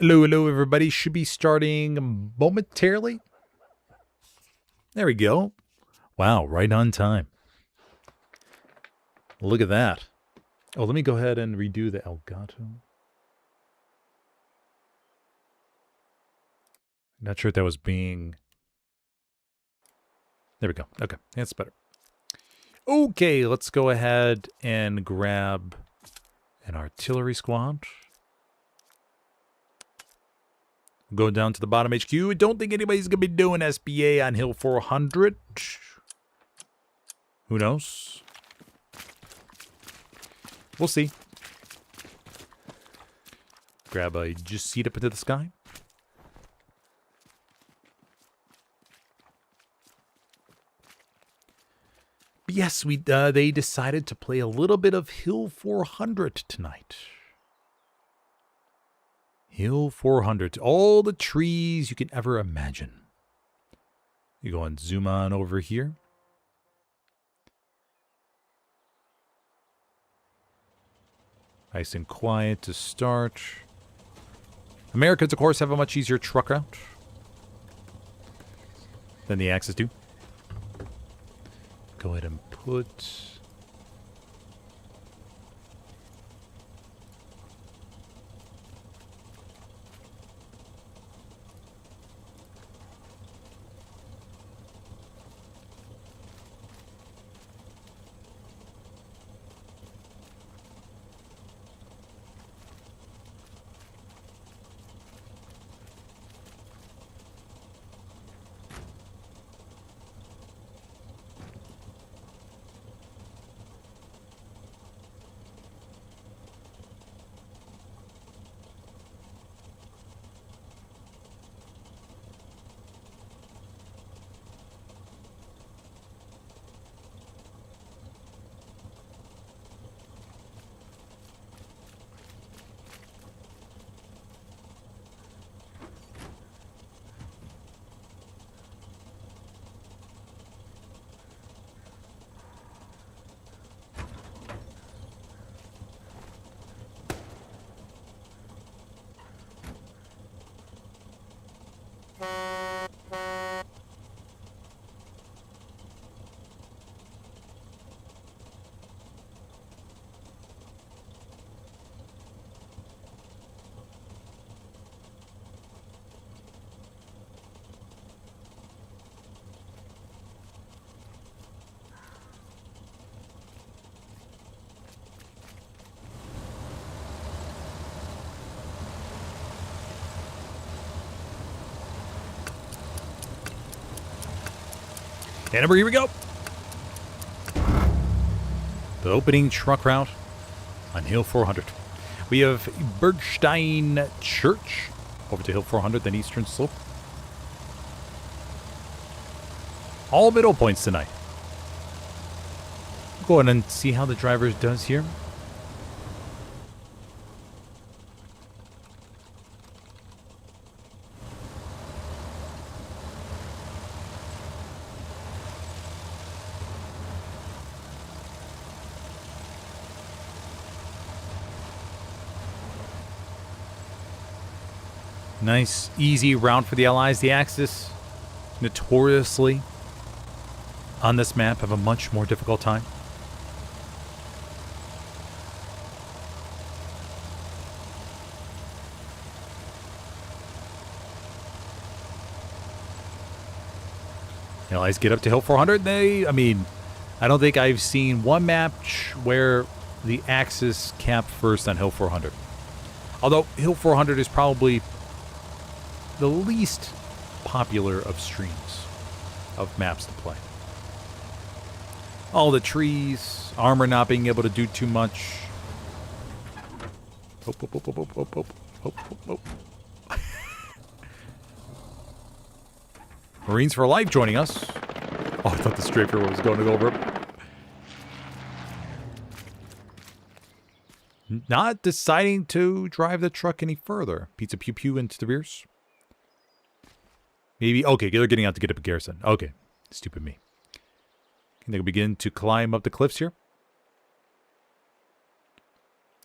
Hello, hello, everybody. Should be starting momentarily. There we go. Wow, right on time. Look at that. Oh, let me go ahead and redo the Elgato. Not sure if that was being... There we go. Okay, that's better. Okay, let's go ahead and grab an artillery squad. Go down to the bottom HQ. I don't think anybody's going to be doing SBA on Hill 400. Who knows? We'll see. Grab a just seat up into the sky. But yes, they decided to play a little bit of Hill 400 tonight. Hill 400. All the trees you can ever imagine. You go and zoom on over here. Nice and quiet to start. Americans, of course, have a much easier truck route than the Axis do. Go ahead and put... And here we go. The opening truck route on Hill 400. We have Bergstein Church over to Hill 400, then Eastern Slope. All middle points tonight. Go ahead and see how the driver does here. Nice, easy route for the Allies. The Axis, notoriously, on this map, have a much more difficult time. The Allies get up to Hill 400. I don't think I've seen one match where the Axis capped first on Hill 400. Although Hill 400 is probably the least popular of streams of maps to play. All the trees, armor not being able to do too much. Marines for Life joining us. Oh, I thought the strafer was going to go over. Not deciding to drive the truck any further. Pizza Pew Pew into the rears. Maybe, okay, they're getting out to get up a garrison. Okay, stupid me. Can they begin to climb up the cliffs here?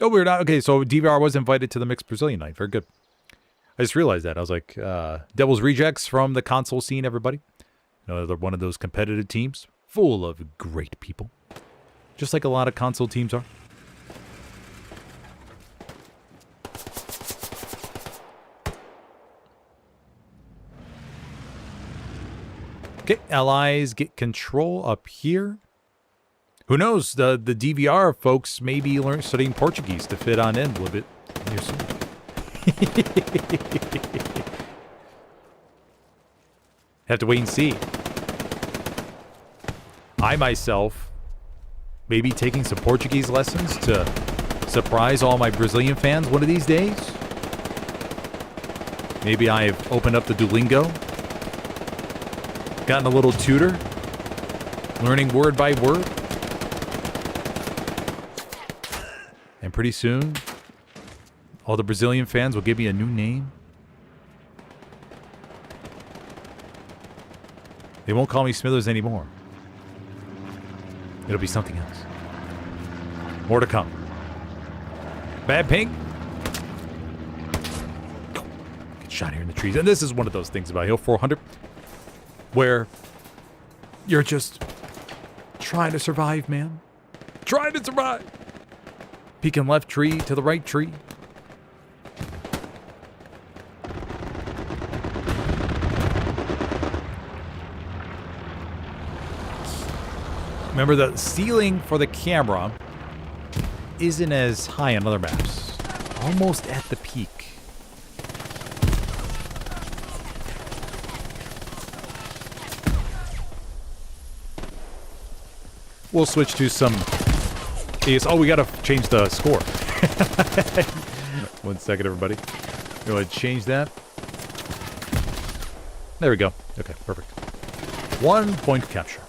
Oh, we're not. Okay, so DVR was invited to the mixed Brazilian night. Very good. I just realized that. I was like, Devil's Rejects from the console scene, everybody. You know, they're one of those competitive teams full of great people. Just like a lot of console teams are. Okay, allies get control up here. Who knows? The DVR folks may be studying Portuguese to fit on in a little bit here soon. Have to wait and see. I myself may be taking some Portuguese lessons to surprise all my Brazilian fans one of these days. Maybe I've opened up the Duolingo, gotten a little tutor, learning word by word. And pretty soon, all the Brazilian fans will give me a new name. They won't call me Smithers anymore. It'll be something else. More to come. Bad ping. Get shot here in the trees. And this is one of those things about Hill 400 where you're just trying to survive, man. Trying to survive. Peeking left tree to the right tree. Remember, the ceiling for the camera isn't as high on other maps. Almost at the peak. We'll switch to some... Oh, we gotta change the score. 1 second, everybody. Go ahead and change that. There we go. Okay, perfect. 1 point capture.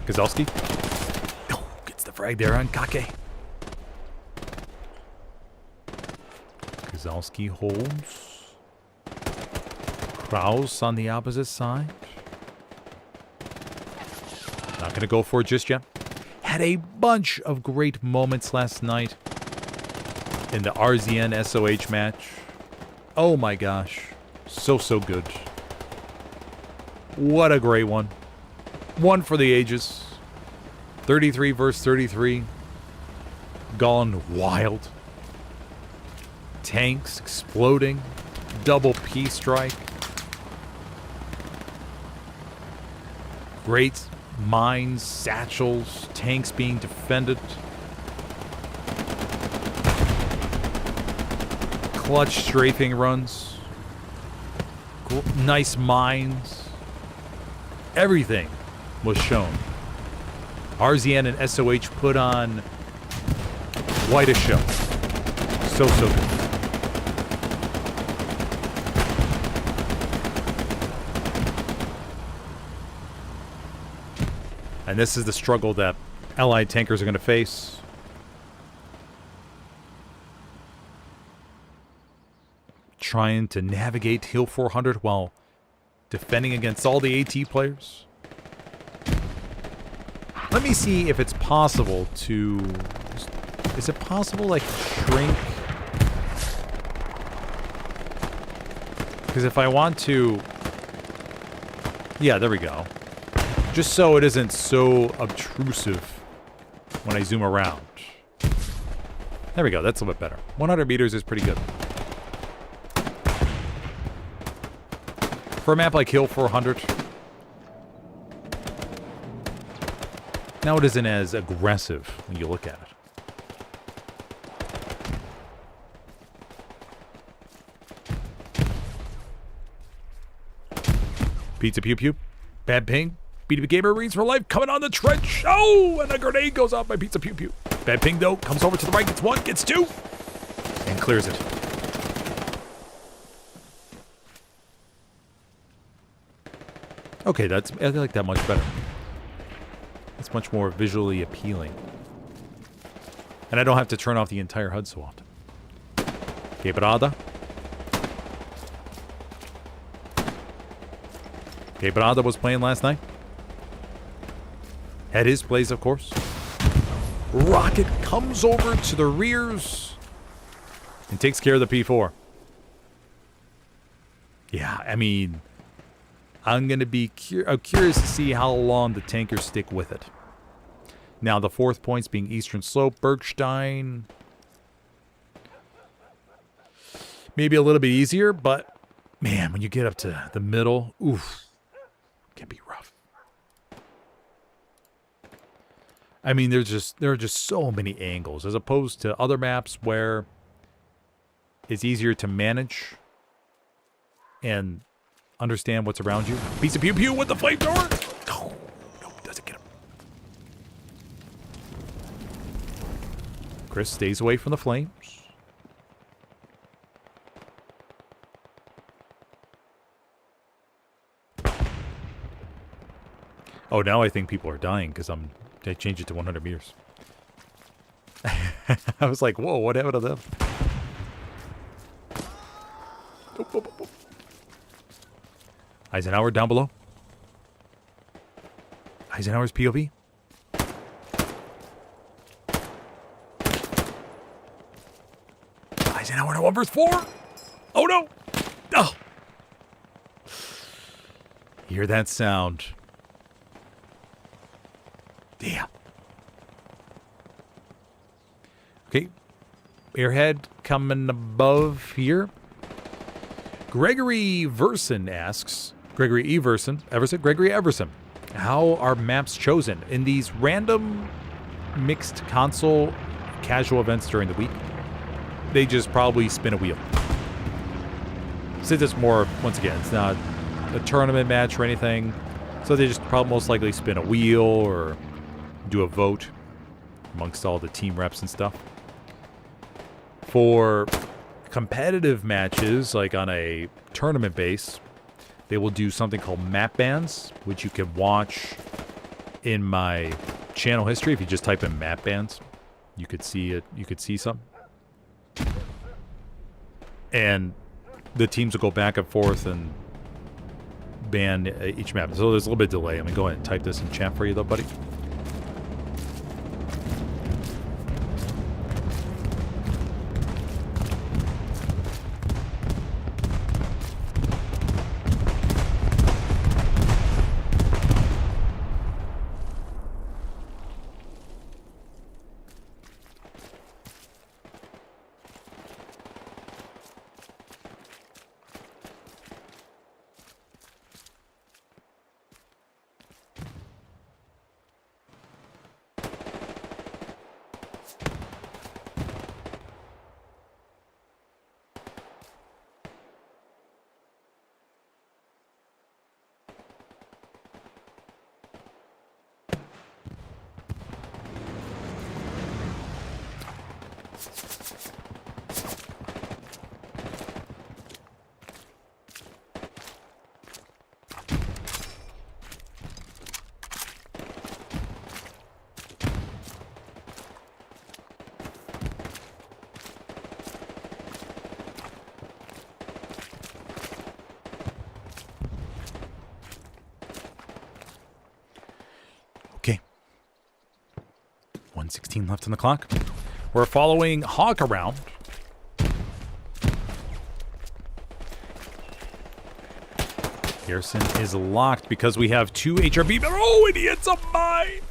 Kozlowski. Oh, gets the frag there on Kake. Kozlowski holds. Kraus on the opposite side. Not going to go for it just yet. Had a bunch of great moments last night in the RZN SOH match. Oh my gosh. So good. What a great one. One for the ages. 33 versus 33. Gone wild. Tanks exploding. Double P strike. Great mines, satchels, tanks being defended. Clutch strafing runs. Cool. Nice mines. Everything was shown. RZN and SOH put on quite a show. So good. And this is the struggle that Allied tankers are going to face. Trying to navigate Hill 400 while defending against all the AT players. Let me see if it's possible to... Is it possible, like, shrink? Because if I want to... Yeah, there we go. Just so it isn't so obtrusive when I zoom around. There we go, that's a little bit better. 100 meters is pretty good. For a map like Hill 400, now it isn't as aggressive when you look at it. Pizza Pew Pew. Bad ping. B2B Gamer Marines for life coming on the trench. Oh, and a grenade goes off by Pizza Pew Pew. Bad ping, though. Comes over to the right, gets one, gets two, and clears it. Okay, I like that much better. It's much more visually appealing. And I don't have to turn off the entire HUD so often. Quebrada. Quebrada was playing last night. At his place, of course. Rocket comes over to the rears and takes care of the P4. Yeah, I mean, I'm going to be curious to see how long the tankers stick with it. Now, the 4th points being Eastern Slope, Bergstein. Maybe a little bit easier, but man, when you get up to the middle, oof, it can be rough. I mean, there are just so many angles as opposed to other maps where it's easier to manage and understand what's around you. Piece of pew pew with the flamethrower. No, doesn't get him. Chris stays away from the flames. Oh, now I think people are dying because I changed it to 100 meters. I was like, whoa, what happened to them? Eisenhower down below. Eisenhower's POV. Eisenhower to 1 verse 4. Oh no. Oh. Hear that sound. Yeah. Okay. Airhead coming above here. Gregory Verson asks, Gregory Everson, how are maps chosen? In these random mixed console casual events during the week, they just probably spin a wheel. Since it's more, once again, it's not a tournament match or anything, so they just probably most likely spin a wheel or do a vote amongst all the team reps and stuff. For competitive matches, like on a tournament base, they will do something called map bands, which you can watch in my channel history. If you just type in map bands, you could see it. You could see some. And the teams will go back and forth and ban each map. So there's a little bit of delay. I'm going to go ahead and type this in chat for you, though, buddy. Okay. 1:16 left on the clock. We're following Hawk around. Garrison is locked because we have 2 HRB. Oh, and he hits a mine!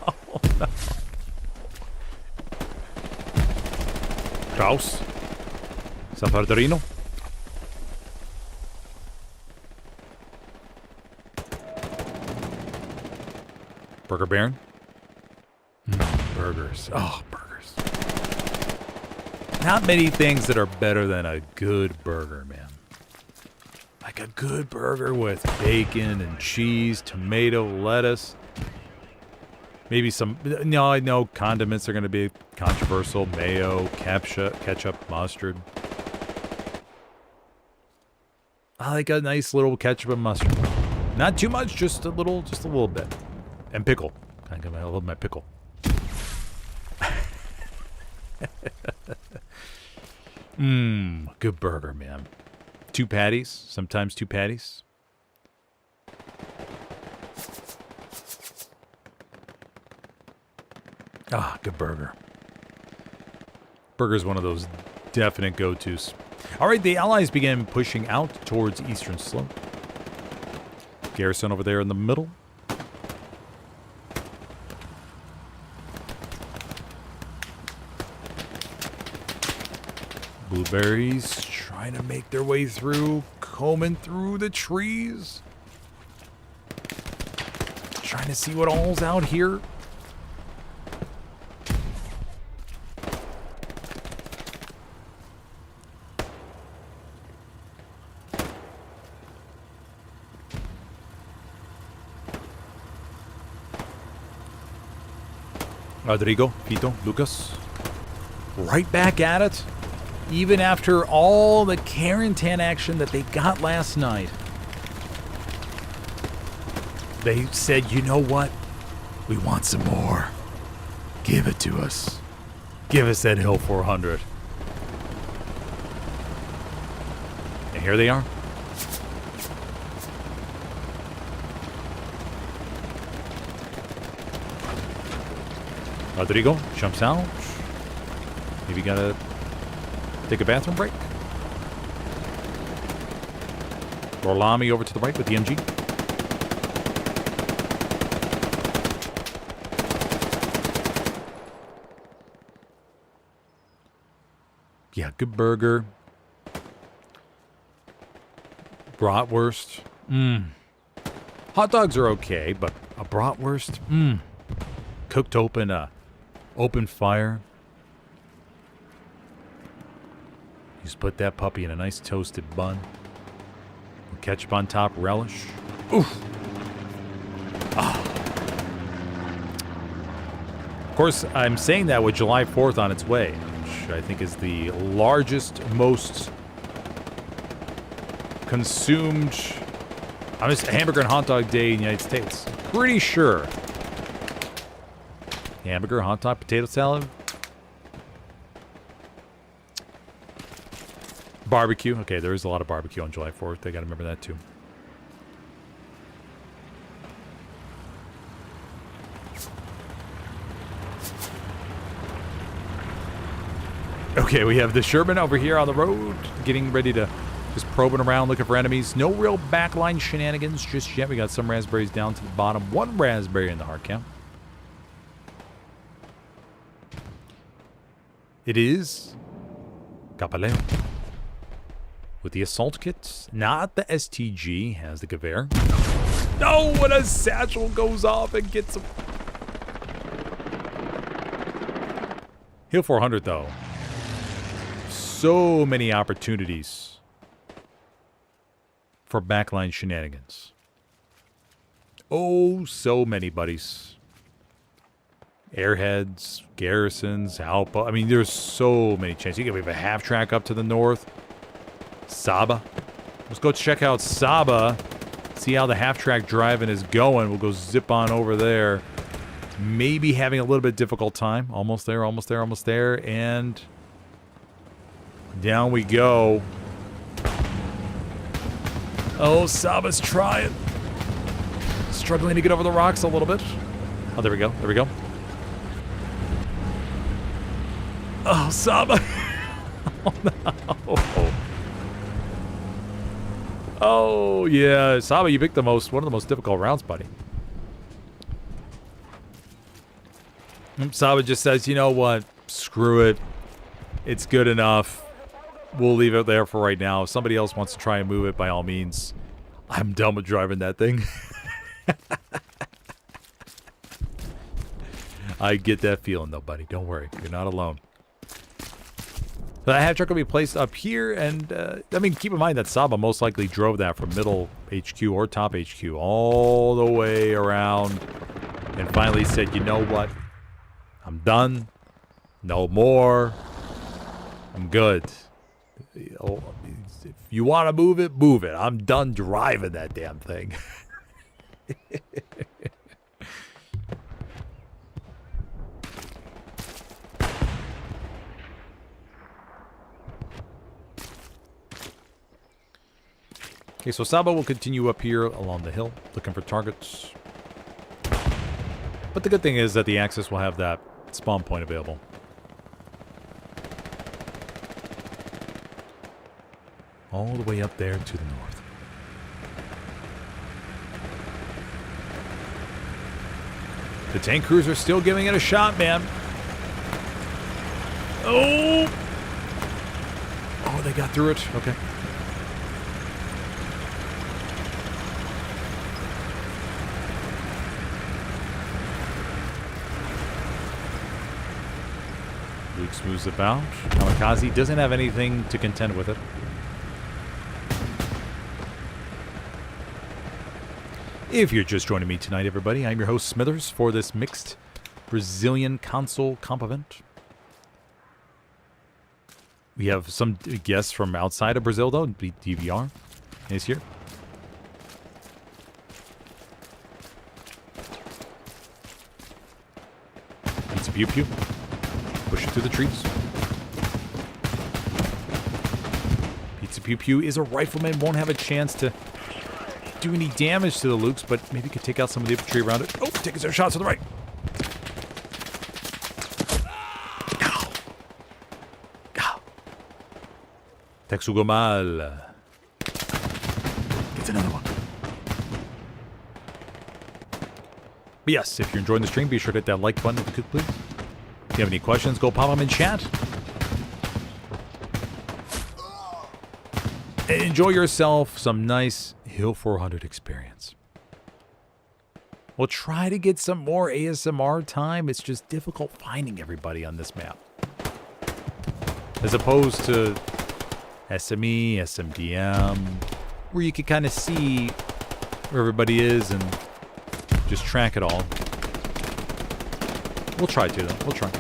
Oh, no. Kraus. Zapardorino. Burger Baron. Burgers. Oh, burgers. Not many things that are better than a good burger, man. Like a good burger with bacon and cheese, tomato, lettuce. Maybe some... No, I know condiments are going to be controversial. Mayo, ketchup, mustard. I like a nice little ketchup and mustard. Not too much, just a little bit. And pickle. I love my pickle. Good burger, man. 2 patties, sometimes 2 patties. Ah, good burger. Burger's one of those definite go-tos. All right, the Allies began pushing out towards Eastern Slope. Garrison over there in the middle. Blueberries trying to make their way through, combing through the trees. Trying to see what all's out here. Rodrigo, Pito, Lucas. Right back at it. Even after all the Carentan action that they got last night. They said, you know what? We want some more. Give it to us. Give us that Hill 400. And here they are. Rodrigo jumps out. Maybe gotta take a bathroom break. Orlami over to the right with the MG. Yeah, good burger. Bratwurst. Hot dogs are okay, but a bratwurst? Cooked open, open fire. Just put that puppy in a nice toasted bun. Ketchup on top, relish. Oof. Ah. Of course, I'm saying that with July 4th on its way, which I think is the largest, most consumed hamburger and hot dog day in the United States. Pretty sure. Hamburger, hot dog, potato salad. Barbecue. Okay, there is a lot of barbecue on July 4th. I gotta remember that too. Okay, we have the Sherman over here on the road, getting ready to just probing around, looking for enemies. No real backline shenanigans just yet. We got some raspberries down to the bottom. One raspberry in the hard count. It is Capaleo. With the assault kits, not the STG, has the Gewehr. No, when a satchel goes off and gets him. Hill 400, though. So many opportunities for backline shenanigans. Oh, so many, buddies. Airheads, garrisons, outposts. I mean, there's so many chances. We have a half track up to the north. Saba. Let's go check out Saba. See how the half-track driving is going. We'll go zip on over there. Maybe having a little bit difficult time. Almost there, almost there, almost there. And down we go. Oh, Saba's trying. Struggling to get over the rocks a little bit. Oh, there we go. There we go. Oh, Saba. Oh, no. Oh, yeah. Saba, you picked one of the most difficult rounds, buddy. Saba just says, you know what? Screw it. It's good enough. We'll leave it there for right now. If somebody else wants to try and move it, by all means. I'm done with driving that thing. I get that feeling, though, buddy. Don't worry. You're not alone. That half truck will be placed up here, and, I mean, keep in mind that Saba most likely drove that from middle HQ or top HQ all the way around and finally said, you know what? I'm done. No more. I'm good. If you want to move it, move it. I'm done driving that damn thing. Okay, so Saba will continue up here along the hill, looking for targets. But the good thing is that the Axis will have that spawn point available. All the way up there to the north. The tank crews are still giving it a shot, man. Oh! Oh, they got through it. Okay. Luke smooths about. Kamikaze doesn't have anything to contend with it. If you're just joining me tonight, everybody, I'm your host, Smithers, for this mixed Brazilian console comp event. We have some guests from outside of Brazil, though. DVR is here. Pizza Pew Pew. Push it through the trees. Pizza Pew Pew is a rifleman, won't have a chance to do any damage to the Lukes, but maybe could take out some of the infantry around it. Oh, taking some shots to the right. Texugo mal. Gets another one. But yes, if you're enjoying the stream, be sure to hit that like button if you could, please. If you have any questions, go pop them in chat. And enjoy yourself some nice Hill 400 experience. We'll try to get some more ASMR time. It's just difficult finding everybody on this map. As opposed to SME, SMDM, where you can kind of see where everybody is and just track it all. We'll try to, though. We'll try.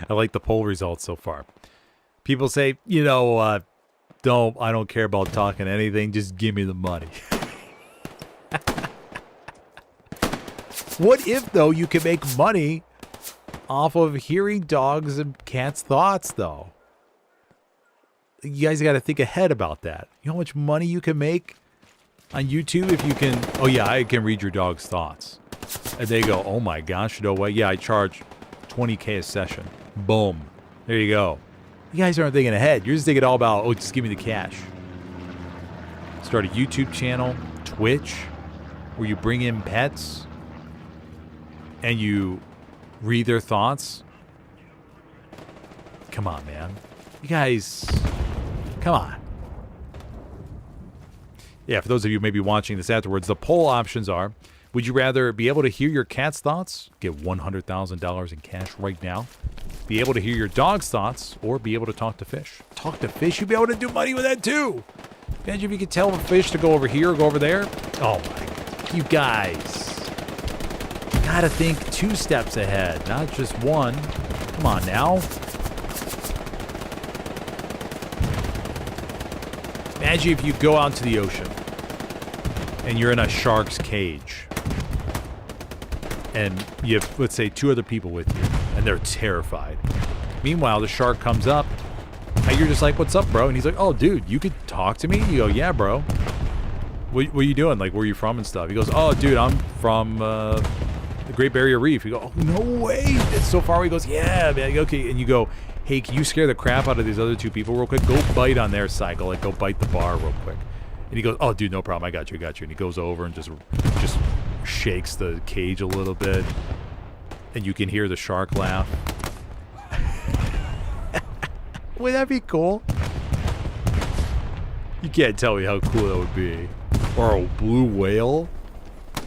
I like the poll results so far. People say, you know, I don't care about talking anything. Just give me the money. What if, though, you can make money off of hearing dogs and cats' thoughts, though? You guys got to think ahead about that. You know how much money you can make on YouTube if you can... Oh, yeah, I can read your dog's thoughts. And they go, oh, my gosh, no way. Yeah, I charge $20K a session. Boom. There you go. You guys aren't thinking ahead. You're just thinking all about, oh, just give me the cash. Start a YouTube channel, Twitch, where you bring in pets and you read their thoughts. Come on, man. You guys, come on. Yeah, for those of you maybe watching this afterwards, the poll options are, would you rather be able to hear your cat's thoughts, get $100,000 in cash right now, be able to hear your dog's thoughts, or be able to talk to fish? Talk to fish, you'd be able to do money with that too. Imagine if you could tell a fish to go over here or go over there. Oh my, you guys. You gotta think 2 steps ahead, not just one. Come on now. Imagine if you go out into the ocean and you're in a shark's cage. And you have, let's say, 2 other people with you, and they're terrified. Meanwhile, the shark comes up, and you're just like, what's up, bro? And he's like, oh, dude, you could talk to me? You go, yeah, bro. What are you doing? Like, where are you from and stuff? He goes, oh, dude, I'm from the Great Barrier Reef. You go, oh, no way. It's so far away. He goes, yeah, man. Okay. And you go, hey, can you scare the crap out of these other 2 people real quick? Go bite on their cycle. Like, go bite the bar real quick. And he goes, oh, dude, no problem. I got you. And he goes over and just shakes the cage a little bit. And you can hear the shark laugh. Would that be cool? You can't tell me how cool that would be. Or a blue whale?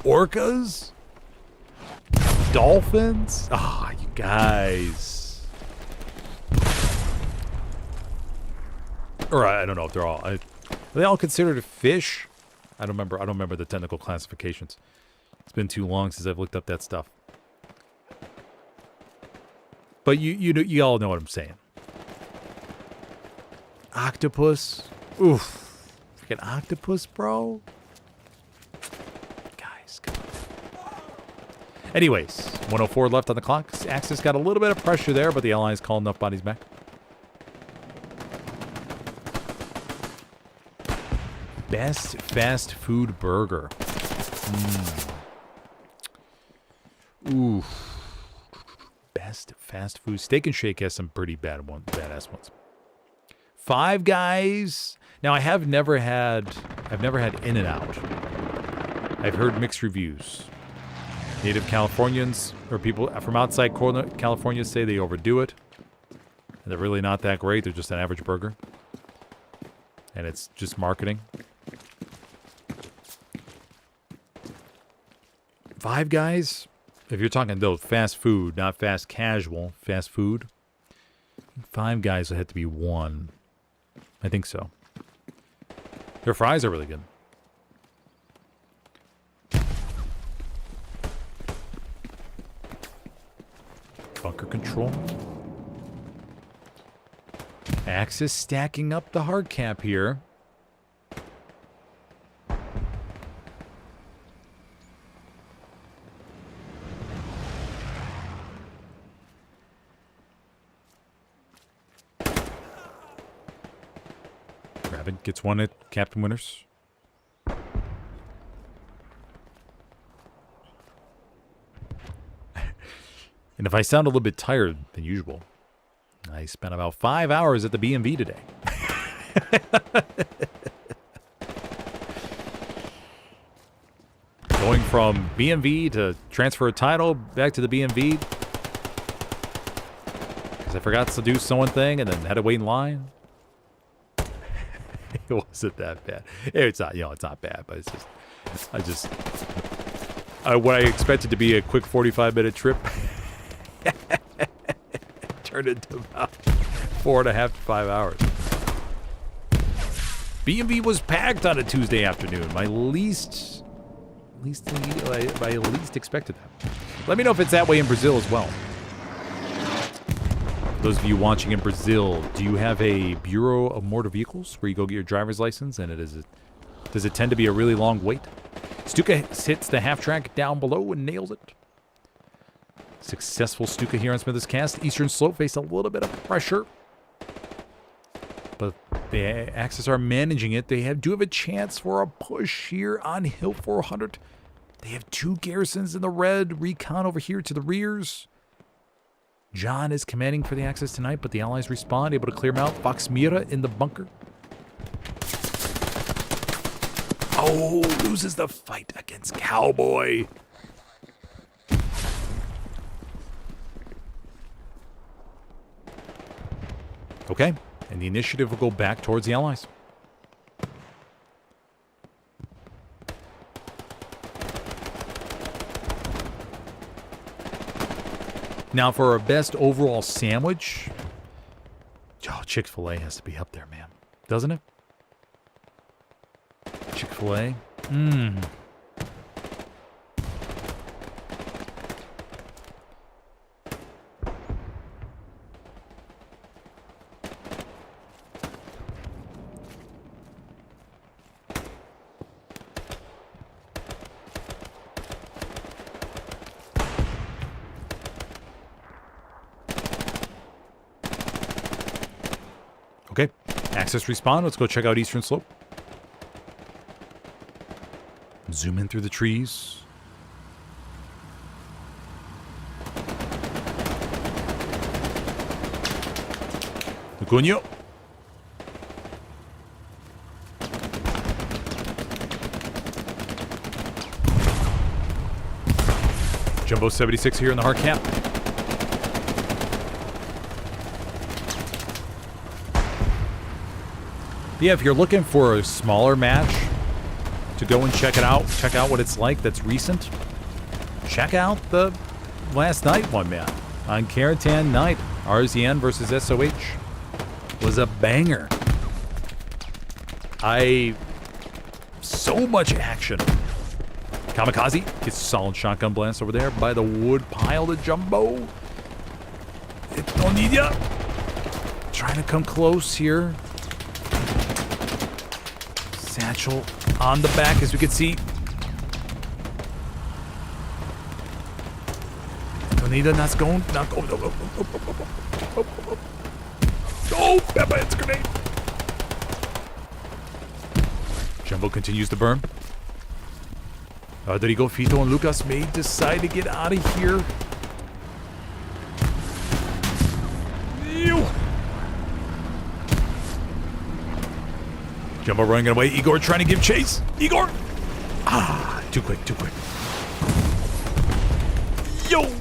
Orcas? Dolphins? Ah, you guys. Or I don't know if they're all... Are they all considered fish? I don't remember the technical classifications. It's been too long since I've looked up that stuff. But you all know what I'm saying. Octopus. Oof. Freaking octopus, bro. Guys, come on. Anyways, 104 left on the clock. Axis got a little bit of pressure there, but the Allies called enough bodies back. Best fast food burger. Ooh. Best fast food. Steak and Shake has some pretty badass ones. Five Guys. Now I've never had In-N-Out. I've heard mixed reviews. Native Californians or people from outside California say they overdo it. And they're really not that great. They're just an average burger. And it's just marketing. Five Guys, if you're talking though fast food, not fast casual, fast food, Five Guys would have to be one. I think so. Their fries are really good. Bunker control. Axis stacking up the hard cap here. Rabbit gets one at Captain Winters. And if I sound a little bit tired than usual, I spent about 5 hours at the BMV today. Going from BMV to transfer a title back to the BMV. Because I forgot to do one thing and then had to wait in line. It wasn't that bad. It's not, it's not bad, but it's just, what I expected to be a quick 45-minute trip turned into about 4.5 to 5 hours. B&B was packed on a Tuesday afternoon. My least expected that. Let me know if it's that way in Brazil as well. Those of you watching in Brazil, do you have a Bureau of Motor Vehicles where you go get your driver's license and does it tend to be a really long wait? Stuka hits the half track down below and nails it. Successful Stuka here on Smithers Cast. Eastern Slope faced a little bit of pressure, but the Axis are managing it. They do have a chance for a push here on Hill 400. They have two garrisons in the red. Recon over here to the rears. John is commanding for the Axis tonight, but the Allies respond, able to clear him out. Fox Mira in the bunker. Oh, loses the fight against Cowboy. Okay, and the initiative will go back towards the Allies. Now for our best overall sandwich, Chick-fil-A has to be up there, man. Doesn't it? Chick-fil-A. Okay, Axis respond. Let's go check out Eastern Slope. Zoom in through the trees. Acunho. Jumbo 76 here in the hard cap. Yeah, if you're looking for a smaller match to go and check out what it's like that's recent, check out the last night one, man. On Caratan night, RZN versus SOH was a banger. I So much action. Kamikaze gets a solid shotgun blast over there by the wood pile to Jumbo. Onidia trying to come close here. Satchel on the back, as we can see. Tonida not going. Oh, Peppa, it's a grenade. Jumbo continues to burn. Rodrigo, Fito, and Lucas may decide to get out of here. Ew. Jumbo running away. Igor trying to give chase. Igor! Ah, too quick. Yo!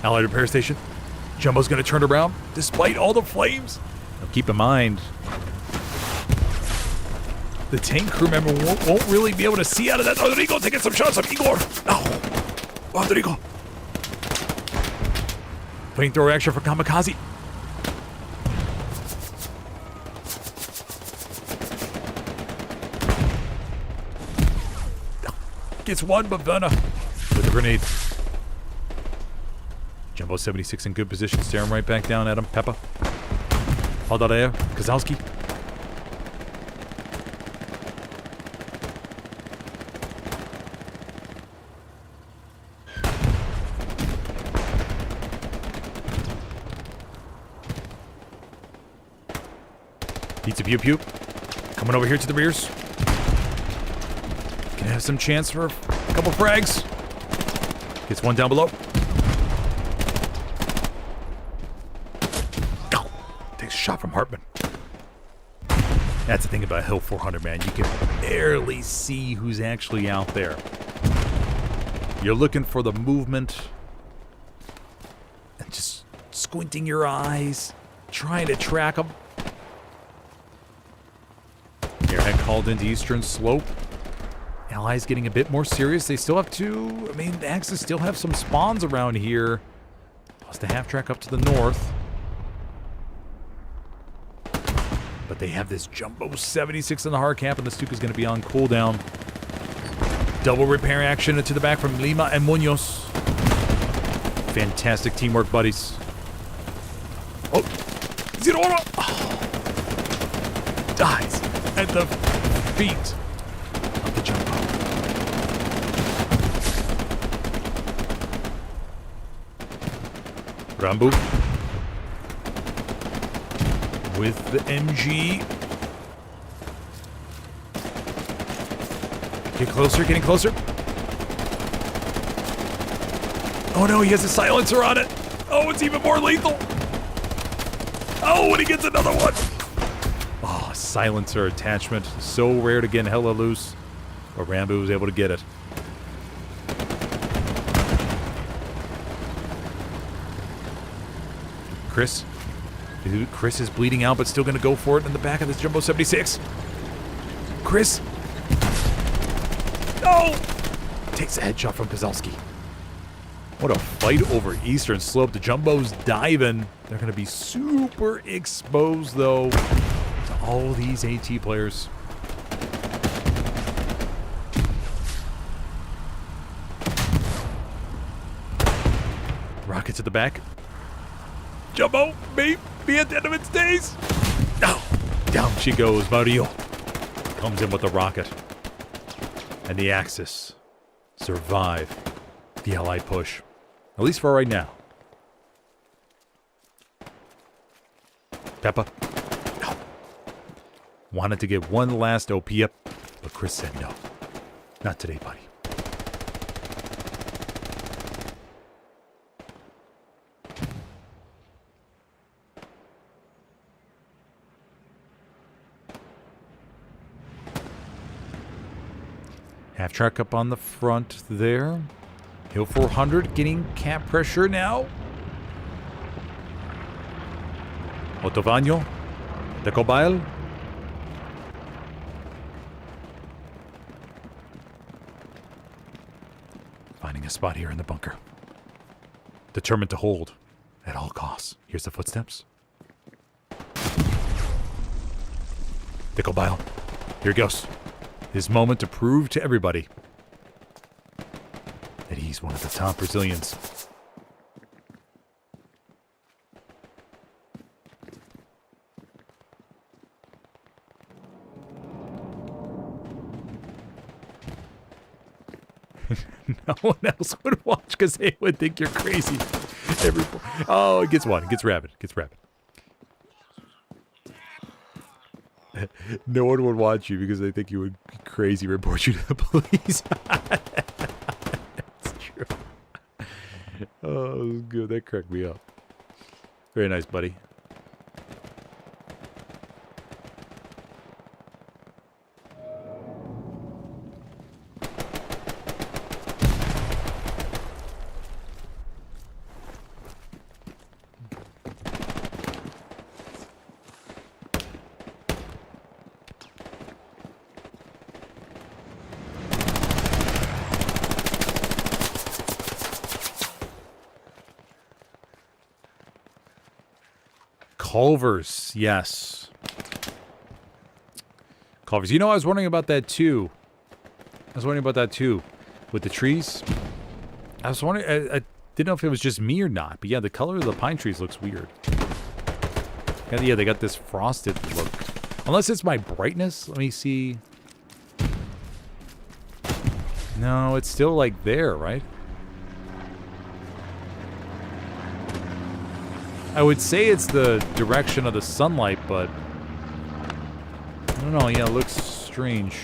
Allied repair station. Jumbo's going to turn around despite all the flames. Now keep in mind, the tank crew member won't really be able to see out of that. Rodrigo taking some shots of Igor. Oh, Rodrigo. Flamethrower action for Kamikaze. Gets one, but Vanna with a grenade. Jumbo 76 in good position, staring right back down at him. Peppa. Aldarea. Kozlowski. Pizza Pew Pew. Coming over here to the rears. Gonna have some chance for a couple frags. Gets one down below. Oh, takes a shot from Hartman. That's the thing about Hill 400, man. You can barely see who's actually out there. You're looking for the movement and just squinting your eyes, trying to track them. Airhead called into Eastern Slope. Allies getting a bit more serious. They still have to... I mean, the Axis still have some spawns around here. Plus the half-track up to the north. But they have this Jumbo 76 in the hard cap, and the Stuka is going to be on cooldown. Double repair action to the back from Lima and Munoz. Fantastic teamwork, buddies. Oh! Zirora! Oh. Dies at the feet of the Jumbo. Rambo with the MG. Get closer, getting closer. Oh no, he has a silencer on it. Oh, it's even more lethal. Oh, and he gets another one. Oh, silencer attachment. So rare to get hella loose. But Rambo was able to get it. Chris is bleeding out, but still going to go for it in the back of this Jumbo 76. Chris. No! Takes a headshot from Kozlowski. What a fight over Eastern Slope. The Jumbo's diving. They're going to be super exposed, though, to all these AT players. Rockets at the back. Jumbo may be at the end of its days. No. Down she goes. Mario comes in with the rocket. And the Axis survive the Allied push. At least for right now. Peppa. No. Wanted to get one last OP up, but Chris said no. Not today, buddy. Half track up on the front there. Hill 400 getting cap pressure now. Otovanio. Decobile. Finding a spot here in the bunker. Determined to hold at all costs. Here's the footsteps. Bile. Here he goes. His moment to prove to everybody that he's one of the top Brazilians. No one else would watch because they would think you're crazy. Oh, it gets one. It gets rabbit. It gets rabbit. No one would watch you because they think you would be crazy, report you to the police. That's true. Oh, that was good. That cracked me up. Very nice, buddy. Culvers, yes. Culvers. You know, I was wondering about that too. With the trees. I was wondering, I didn't know if it was just me or not. But yeah, the color of the pine trees looks weird. Yeah, they got this frosted look. Unless it's my brightness. Let me see. No, it's still like there, right? I would say it's the direction of the sunlight, but I don't know. Yeah, it looks strange.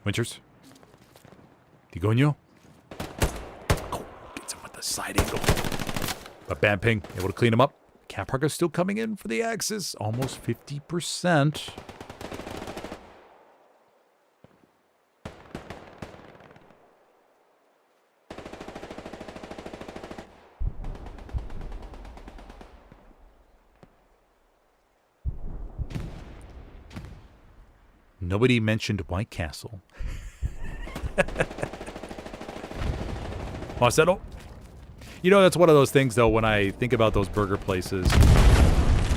Winters? Digonio? Oh, gets him with the side angle. But bam ping, able to clean him up. Cat Parker's still coming in for the Axis. Almost 50%. Nobody mentioned White Castle. Marcelo? You know, that's one of those things, though, when I think about those burger places.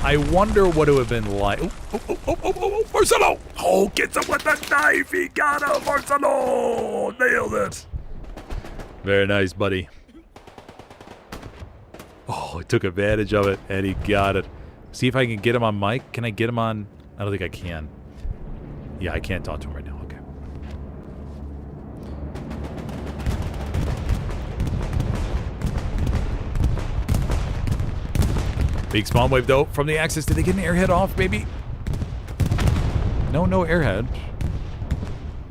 I wonder what it would have been like. Oh, Marcelo! Oh, gets him with the knife! He got him, Marcelo! Nailed it! Very nice, buddy. Oh, he took advantage of it, and he got it. See if I can get him on mic. Can I get him on? I don't think I can. Yeah, I can't talk to him right now. Okay. Big spawn wave, though, from the Axis. Did they get an airhead off, maybe? No airhead.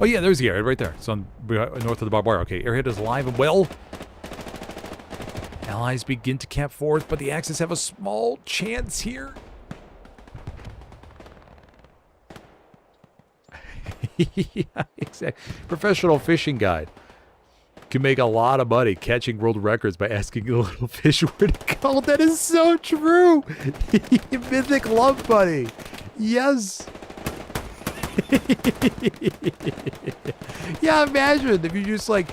Oh, yeah, there's the airhead right there. It's on north of the barbed wire. Okay, airhead is alive and well. Allies begin to camp forth, but the Axis have a small chance here. Yeah, exactly. Professional fishing guide. Can make a lot of money catching world records by asking a little fish where to go. That is so true. Mythic love buddy. Yes. Yeah, imagine if you just like,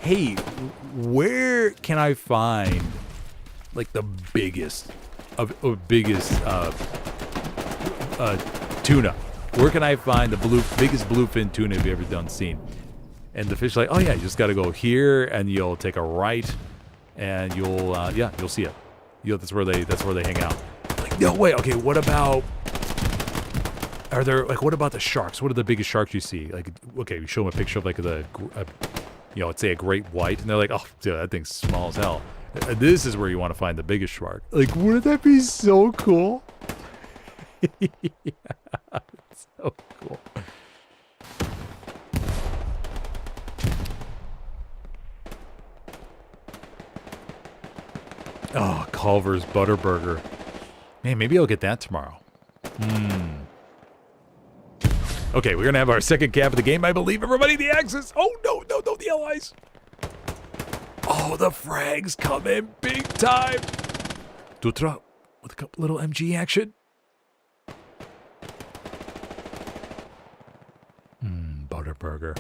hey, where can I find like the biggest tuna? Where can I find the biggest bluefin tuna you've ever seen? And the fish like, oh yeah, you just got to go here, and you'll take a right, and you'll see it. That's where they hang out. Like, no way. Okay, what about? Are there like what about the sharks? What are the biggest sharks you see? Like, okay, we show them a picture of like let's say a great white, and they're like, oh, dude, that thing's small as hell. This is where you want to find the biggest shark. Like, wouldn't that be so cool? Yeah. So cool. Oh, Culver's Butterburger. Man, maybe I'll get that tomorrow. Okay, we're going to have our second cap of the game, I believe. Everybody, the Axis. Oh, no, the Allies. Oh, the frags come in big time. Dutra with a couple little MG action. Butterburger.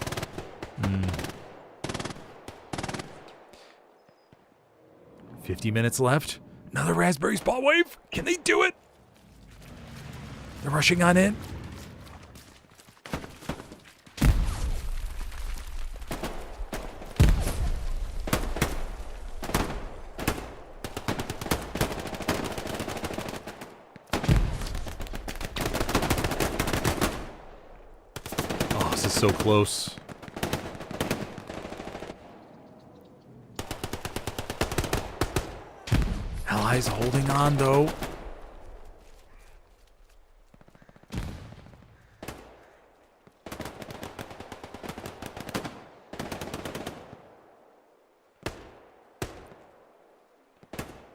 50 minutes left. Another raspberry spawn wave. Can they do it? They're rushing on in. Oh, this is so close. Allies holding on, though.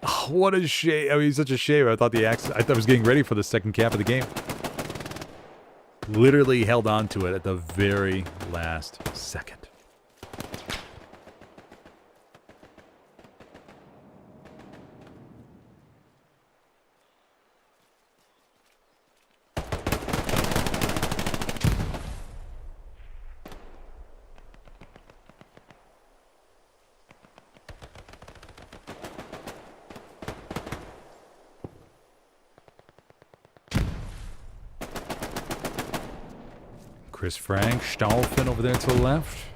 Oh, what a shame. I mean, such a shame. I thought I was getting ready for the second cap of the game. Literally held on to it at the very last second. Chris Frank, Stauffen over there to the left.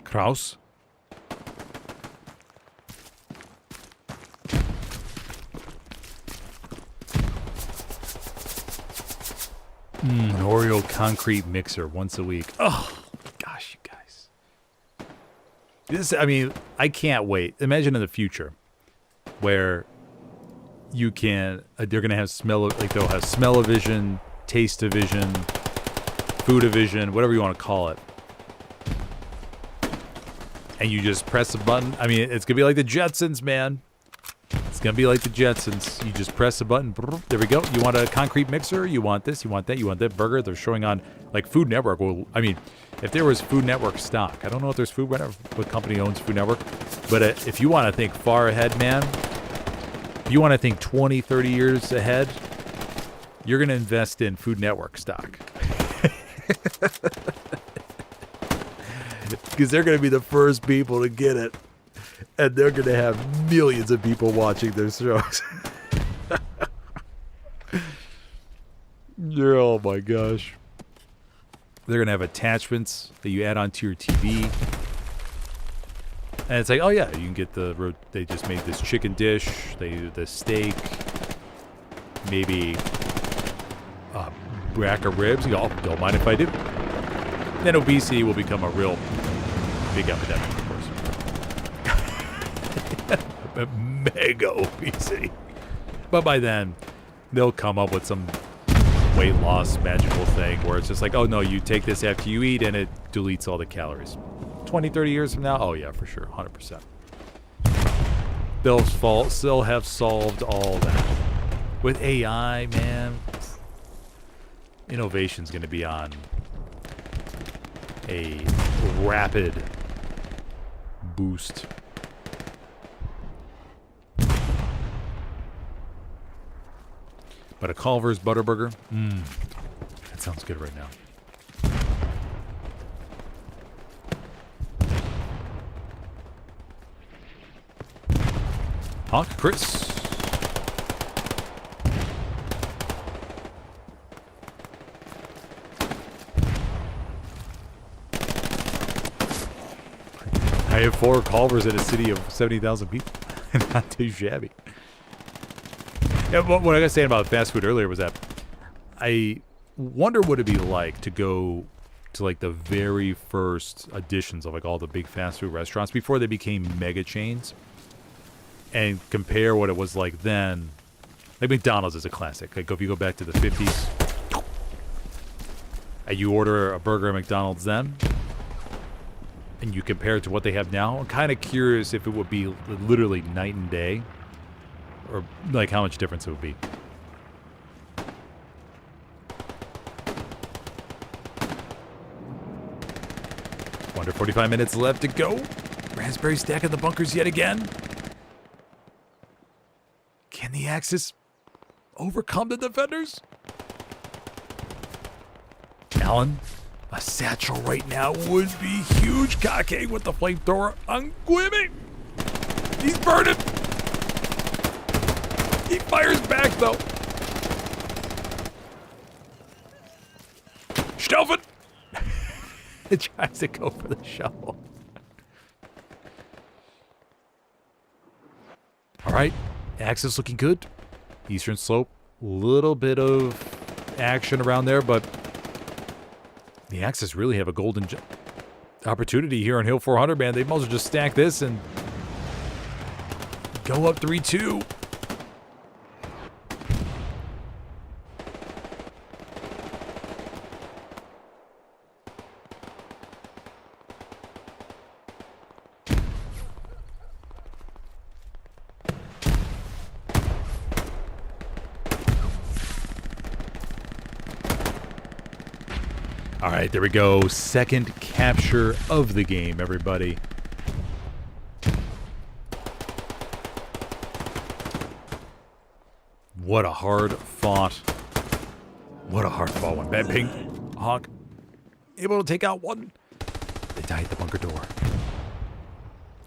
Kraus. An Oreo concrete mixer once a week. Oh, gosh, you guys. This, I mean, I can't wait. Imagine in the future where you can, they're going to have they'll have smell-o-vision, taste-o-vision, food-o-vision, whatever you want to call it. And you just press a button. I mean, it's going to be like the Jetsons, man. It's going to be like the Jetsons. You just press a button. There we go. You want a concrete mixer? You want this? You want that? You want that burger? They're showing on, like, Food Network. Well, I mean, if there was Food Network stock, I don't know if there's Food Network, what company owns Food Network. But if you want to think far ahead, man, if you want to think 20, 30 years ahead, you're going to invest in Food Network stock. Because they're going to be the first people to get it. And they're going to have millions of people watching their shows. Oh my gosh. They're going to have attachments that you add onto your TV. And it's like, oh yeah, you can get they just made this chicken dish, the steak, maybe a rack of ribs. You go, oh, don't mind if I do. Then obesity will become a real big epidemic, of course. Mega obesity. But by then, they'll come up with some weight loss magical thing where it's just like, oh no, you take this after you eat and it deletes all the calories. 20, 30 years from now? Oh yeah, for sure, 100%. They'll still have solved all that. With AI, man, innovation's going to be on a rapid boost. But a Culver's Butterburger, that sounds good right now. Honk, Chris. I have 4 Culvers in a city of 70,000 people. Not too shabby. Yeah, what I was saying about fast food earlier was that I wonder what it'd be like to go to like the very first editions of like all the big fast food restaurants before they became mega chains and compare what it was like then. Like McDonald's is a classic. Like if you go back to the 50s and you order a burger at McDonald's then, and you compare it to what they have now, I'm kind of curious if it would be literally night and day, or like how much difference it would be. Under 45 minutes left to go. Raspberry stacking the bunkers yet again. Can the Axis overcome the defenders? Allen, a satchel right now would be huge. Kake with the flamethrower on Gwimmy. He's burning. He fires back though. Stelvin. It tries to go for the shovel. All right, Axis looking good. Eastern slope, little bit of action around there, but the Axis really have a golden opportunity here on Hill 400, man. They might as well just stack this and go up 3-2. All right, there we go. Second capture of the game, everybody. What a hard fought. What a hard fought one. Bad ping. Hawk. Able to take out one. They die at the bunker door.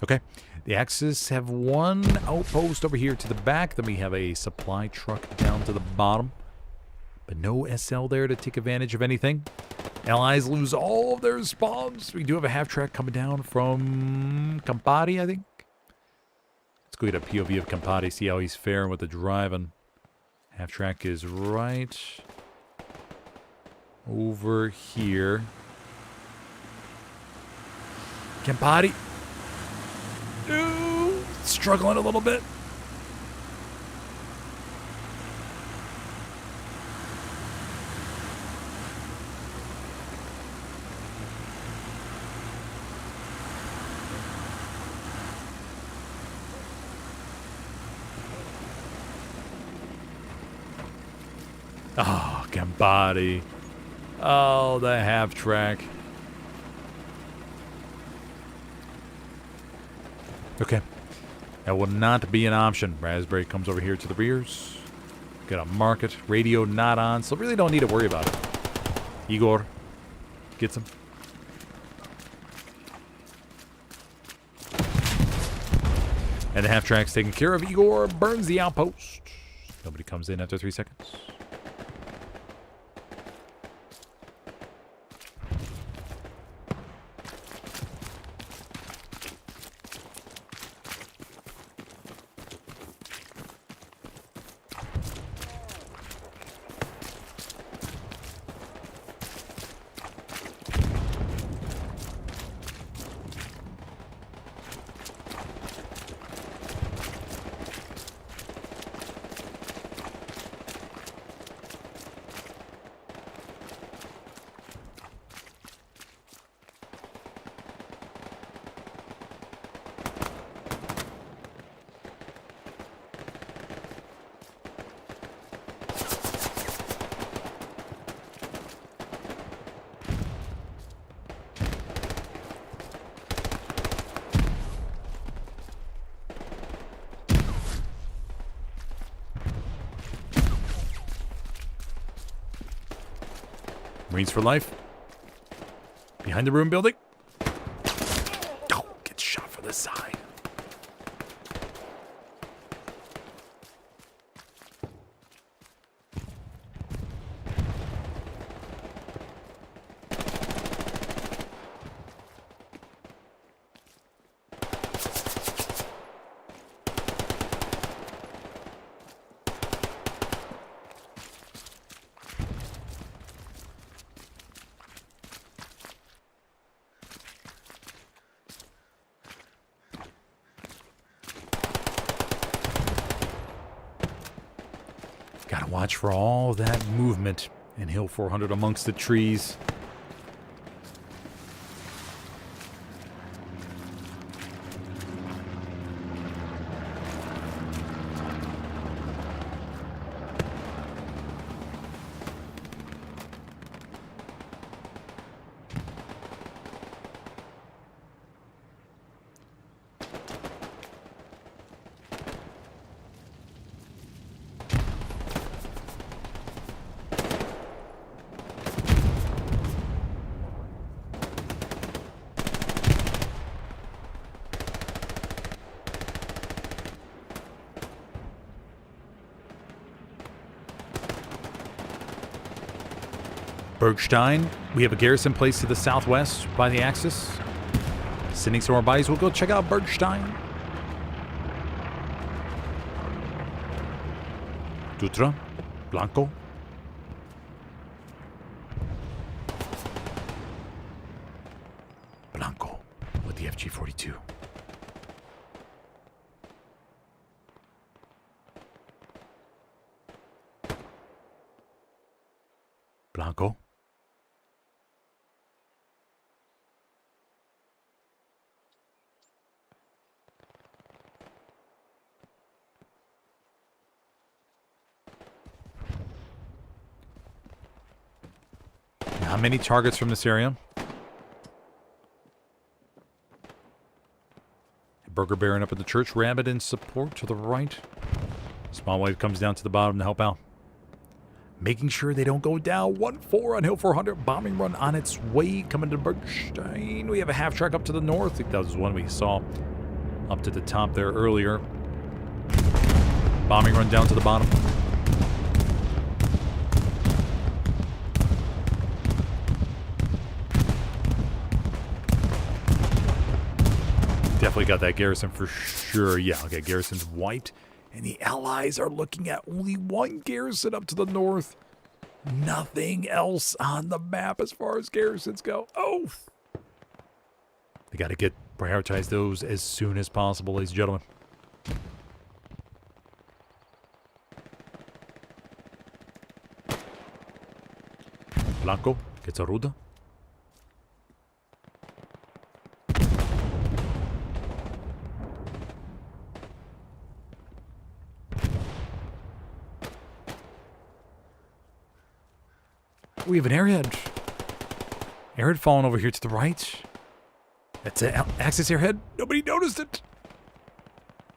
Okay. The Axis have one outpost over here to the back. Then we have a supply truck down to the bottom. But no SL there to take advantage of anything. Allies lose all of their spawns. We do have a half-track coming down from Campari, I think. Let's go get a POV of Campari, see how he's faring with the driving. Half-track is right over here. Campari. Ooh, struggling a little bit. Oh, Campari. Oh, the half track. Okay. That will not be an option. Raspberry comes over here to the rears. Got a market. Radio not on, so really don't need to worry about it. Igor gets him. And the half track's taken care of. Igor burns the outpost. Nobody comes in after 3 seconds. Marines for life. Behind the room building. Oh, gets shot from the side. Gotta watch for all that movement in Hill 400 amongst the trees. Bergstein. We have a garrison placed to the southwest by the Axis. Sending some more bodies. We'll go check out Bergstein. Dutra. Blanco. Blanco with the FG-42. Blanco. Not many targets from this area. Burger Baron up at the church. Rabbit in support to the right. Small wave comes down to the bottom to help out. Making sure they don't go down. 1-4 on Hill 400. Bombing run on its way. Coming to Bergstein. We have a half track up to the north. I think that was one we saw up to the top there earlier. Bombing run down to the bottom. Definitely got that garrison for sure. Yeah, okay, garrison's wiped. And the Allies are looking at only one garrison up to the north. Nothing else on the map as far as garrisons go. Oh! They got to prioritize those as soon as possible, ladies and gentlemen. Blanco gets a ruda. We have an airhead. Airhead falling over here to the right. That's an Axis airhead. Nobody noticed it.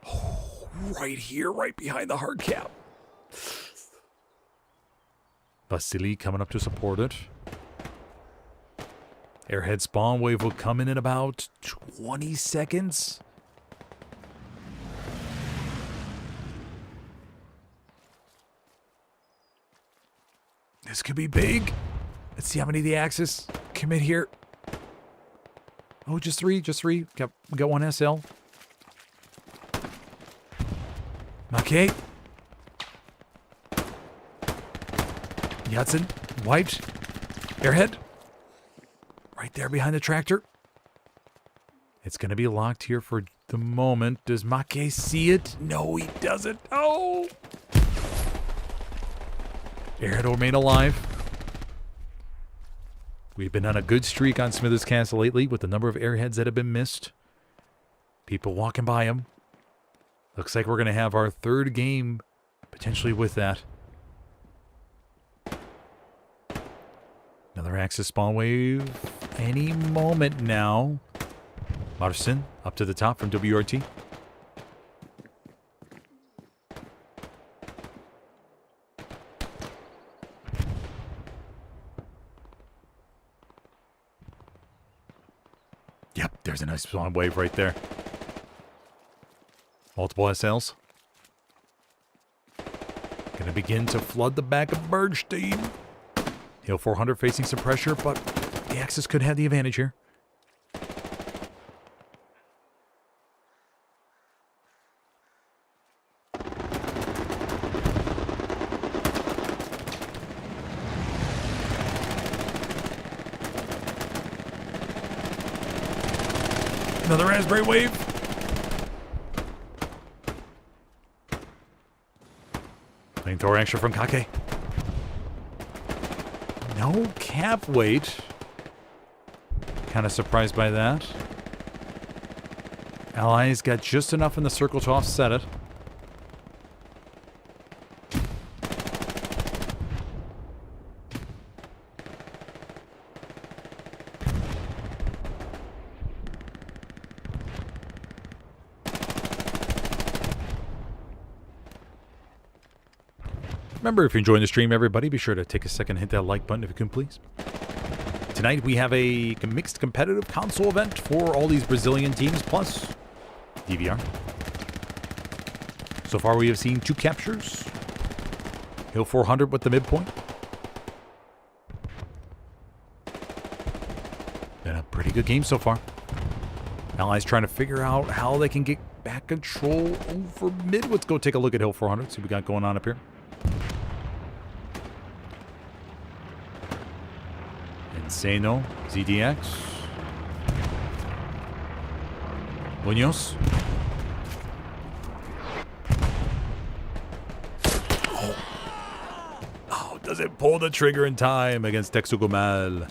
Oh, right here, right behind the hard cap. Vasily coming up to support it. Airhead spawn wave will come in about 20 seconds. This could be big. Let's see how many of the Axis commit here. Oh, just three. We got one SL. Okay. Yatsen, wiped. Airhead. Right there behind the tractor. It's going to be locked here for the moment. Does Make see it? No, he doesn't. Oh! Airhead will remain alive. We've been on a good streak on Smithers Castle lately with the number of airheads that have been missed. People walking by them. Looks like we're going to have our third game potentially with that. Another Axis spawn wave any moment now. Marston up to the top from WRT. Yep, there's a nice spawn wave right there. Multiple SLs. Gonna begin to flood the back of Bergstein. Hill 400 facing some pressure, but the Axis could have the advantage here. Another raspberry wave. Flamethrower action from Kake. No cap weight. Kind of surprised by that. Allies got just enough in the circle to offset it. Remember, if you're enjoying the stream, everybody, be sure to take a second and hit that like button if you can, please. Tonight, we have a mixed competitive console event for all these Brazilian teams, plus DVR. So far, we have seen 2 captures. Hill 400 with the midpoint. Been a pretty good game so far. Allies trying to figure out how they can get back control over mid. Let's go take a look at Hill 400, see what we got going on up here. Insano, ZDX. Munoz. Oh, doesn't pull the trigger in time against Texugumal.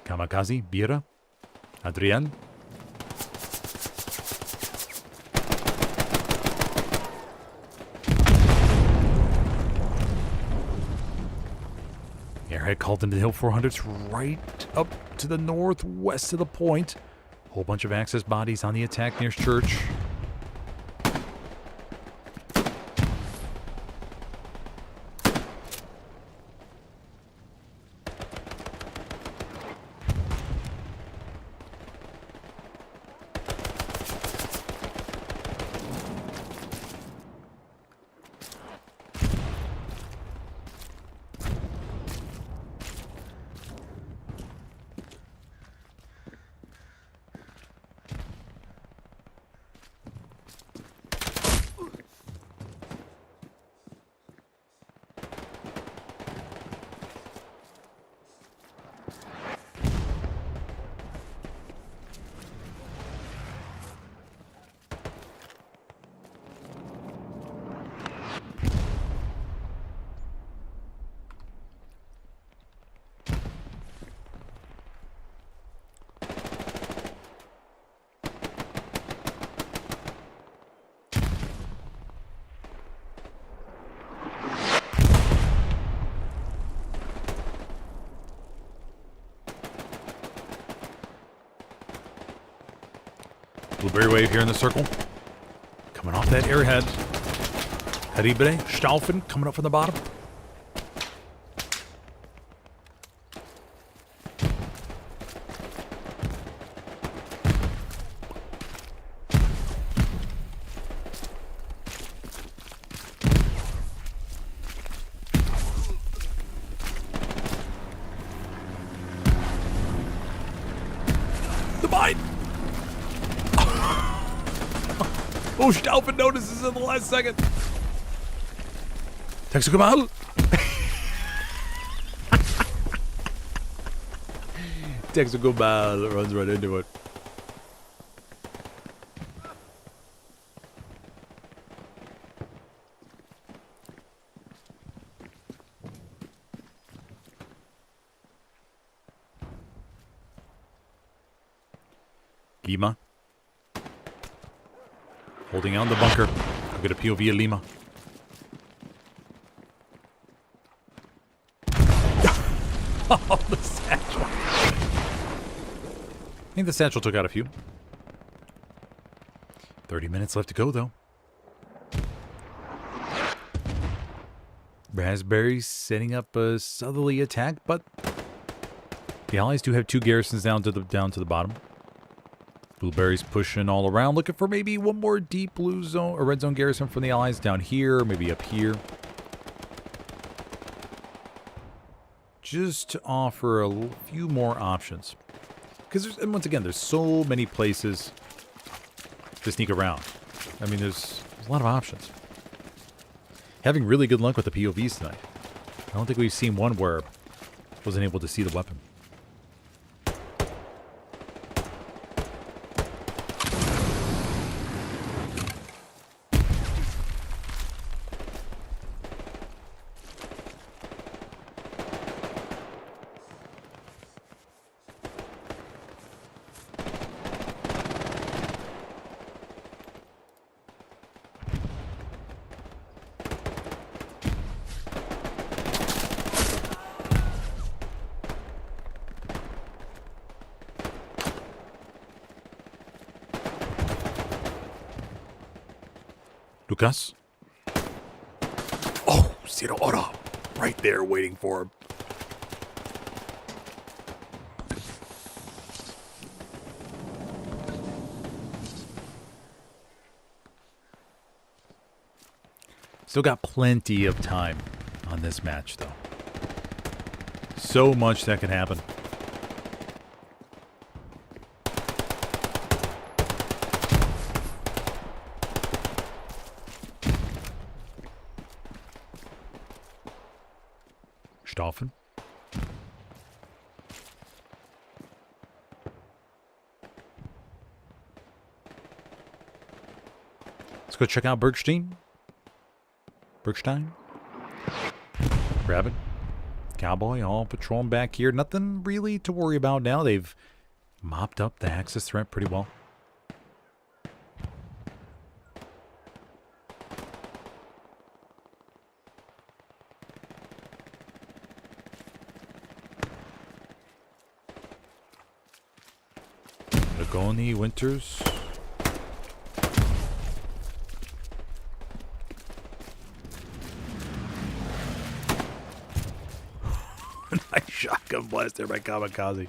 Kamikaze, Bira, Adrian. Airhead called into the Hill 400s right up to the northwest of the point. Whole bunch of Axis bodies on the attack near Church. Blueberry wave here in the circle. Coming off that airhead. Heribre, Staufen coming up from the bottom. The mine! Oh, Staufen notices in the last second. Texugumal. Texugumal runs right into it. Lima. Holding out in the bunker. I'll get a POV of Lima. Oh, the satchel. I think the satchel took out a few. 30 minutes left to go, though. Raspberries setting up a southerly attack, but the Allies do have two garrisons down to the bottom. Blueberries pushing all around, looking for maybe one more deep blue zone or red zone garrison from the Allies down here, maybe up here. Just to offer a few more options. Because, once again, there's so many places to sneak around. I mean, there's a lot of options. Having really good luck with the POVs tonight. I don't think we've seen one where I wasn't able to see the weapon. Lucas? Oh, Zero Ora. Right there waiting for him. Still got plenty of time on this match, though. So much that could happen. Stauffen. Let's go check out Bergstein. Grab it. Cowboy all patrolling back here. Nothing really to worry about now. They've mopped up the Axis threat pretty well. Lagoni, Winters. Nice shotgun blast there by Kamikaze.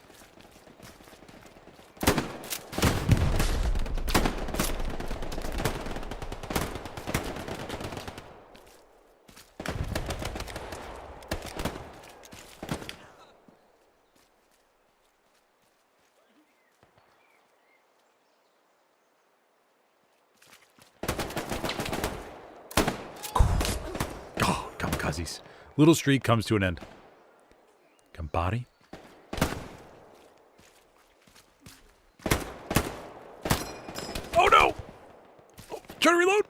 Oh, Kamikazes. Little streak comes to an end. Body. Oh no! Oh, trying to reload.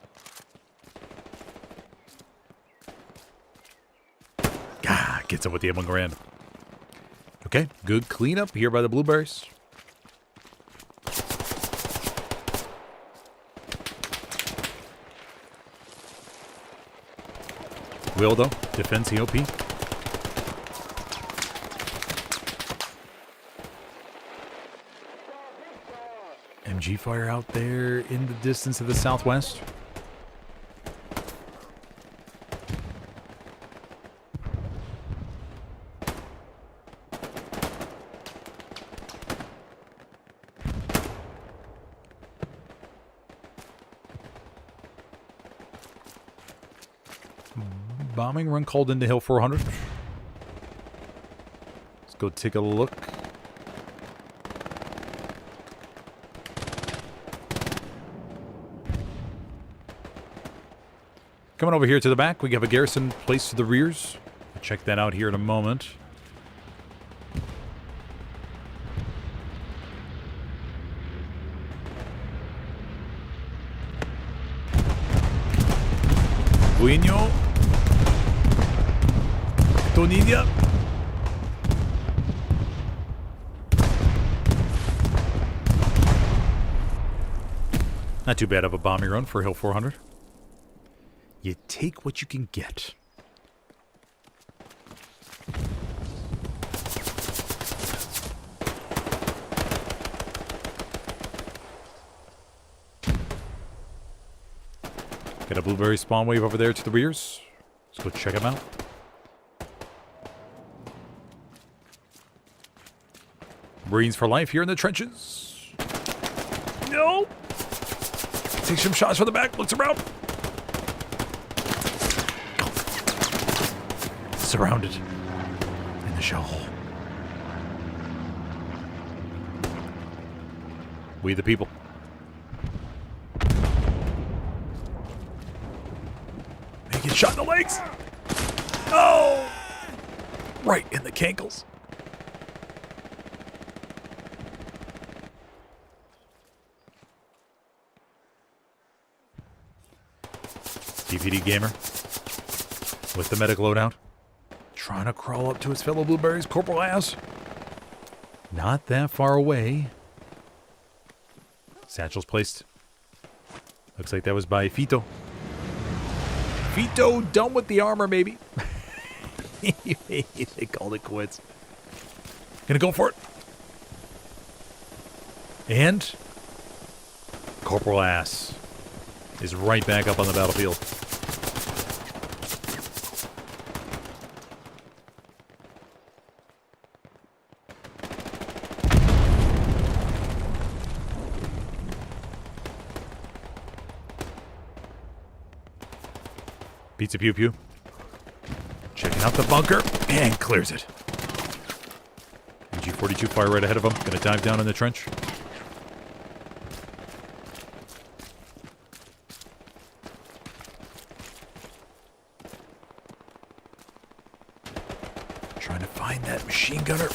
Ah, gets up with the M1 Garand. Okay, good cleanup here by the blueberries. Will though, defense EOP. MG fire out there in the distance to the southwest. Bombing run called into Hill 400. Let's go take a look. Coming over here to the back, we have a garrison placed to the rears. We'll check that out here in a moment. Buino. Tonilla. Not too bad of a bombing run for Hill 400. You take what you can get. Got a blueberry spawn wave over there to the rears. Let's go check them out. Marines for life here in the trenches. No! Take some shots from the back. Looks around. Surrounded in the shell hole. We the people. They get shot in the legs. Oh! Right in the cankles. DPD gamer with the medic loadout. Trying to crawl up to his fellow blueberries. Corporal ass. Not that far away. Satchel's placed. Looks like that was by Fito. Fito done with the armor, maybe. They called it quits. Gonna go for it. And Corporal ass is right back up on the battlefield. Pizza Pew Pew. Checking out the bunker and clears it. MG42 fire right ahead of him. Gonna dive down in the trench. Trying to find that machine gunner.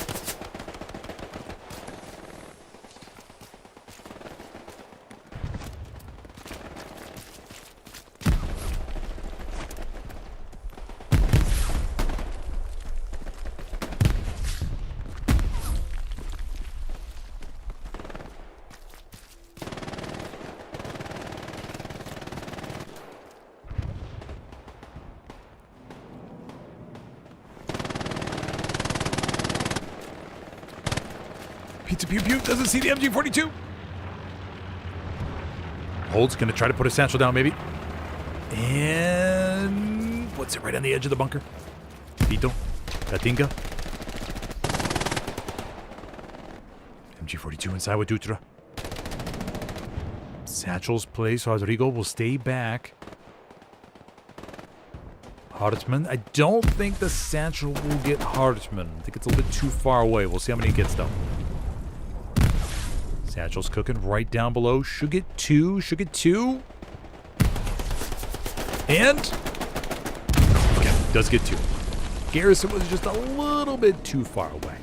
Pizza Pew Pew doesn't see the MG42. Hold's gonna try to put a satchel down, maybe. And puts it right on the edge of the bunker. Pito. Tatinga. MG42 inside with Dutra. Satchel's place. Rodrigo will stay back. Hartman. I don't think the satchel will get Hartman. I think it's a little bit too far away. We'll see how many he gets, though. Satchel's cooking right down below. Should get two. Should get two. And... okay, does get two. Garrison was just a little bit too far away.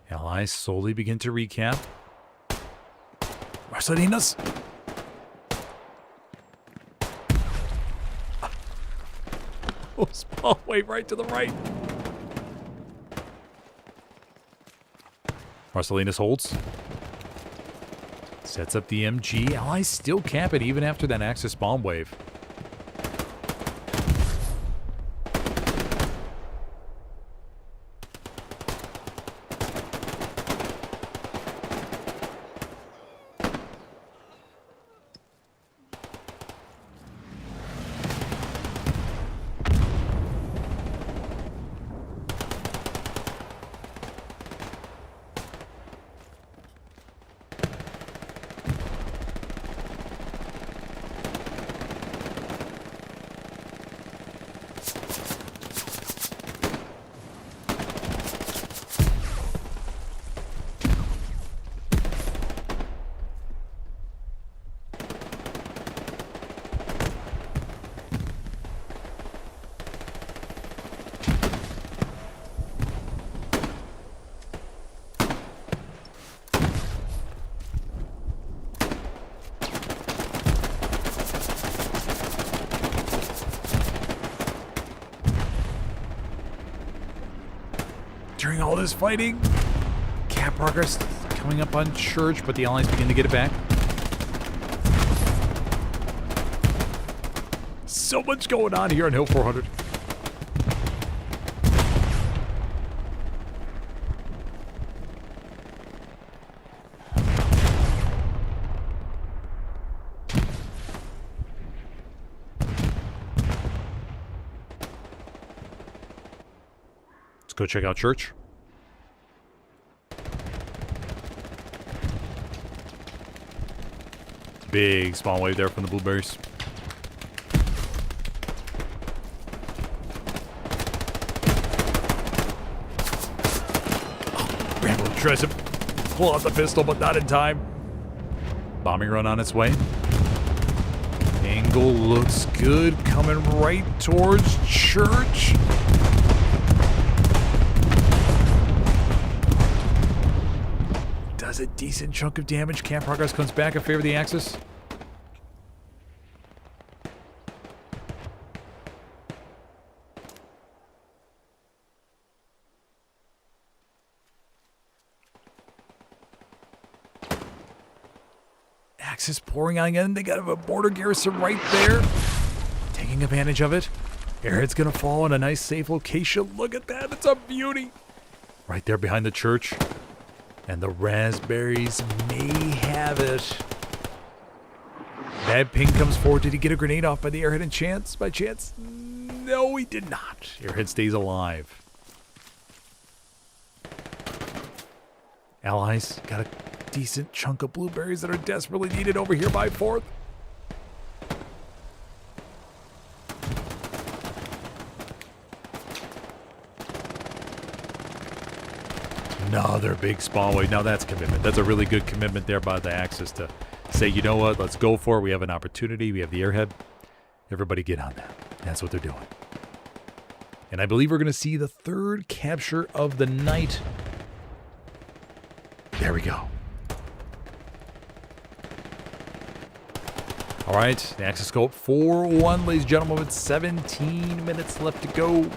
Allies slowly begin to recap. Marcelinas. Oh, small way right to the right. Marcelinas holds. Sets up the MG. Allies still cap it even after that Axis bomb wave. During all this fighting, cap progress coming up on Church, but the Allies begin to get it back. So much going on here on Hill 400. Let's go check out Church. Big spawn wave there from the blueberries. Oh, Rambo tries to pull out the pistol, but not in time. Bombing run on its way. angle looks good. Coming right towards church. Does a decent chunk of damage. Camp progress comes back in favor of the Axis. Axis pouring on in. They got a border garrison right there. Taking advantage of it. Airhead's going to fall in a nice safe location. Look at that. It's a beauty. Right there behind the church. And the raspberries may have it. Bad ping comes forward. Did he get a grenade off by the airhead by chance? No, he did not. Airhead stays alive. Allies got a decent chunk of blueberries that are desperately needed over here by 4th. Another big spawn wave. Now that's commitment. That's a really good commitment there by the Axis to say, you know what, let's go for it. We have an opportunity. We have the airhead. Everybody get on that. That's what they're doing. And I believe we're going to see the 3rd capture of the night. There we go. All right, the Axis go up 4-1, ladies and gentlemen, with 17 minutes left to go.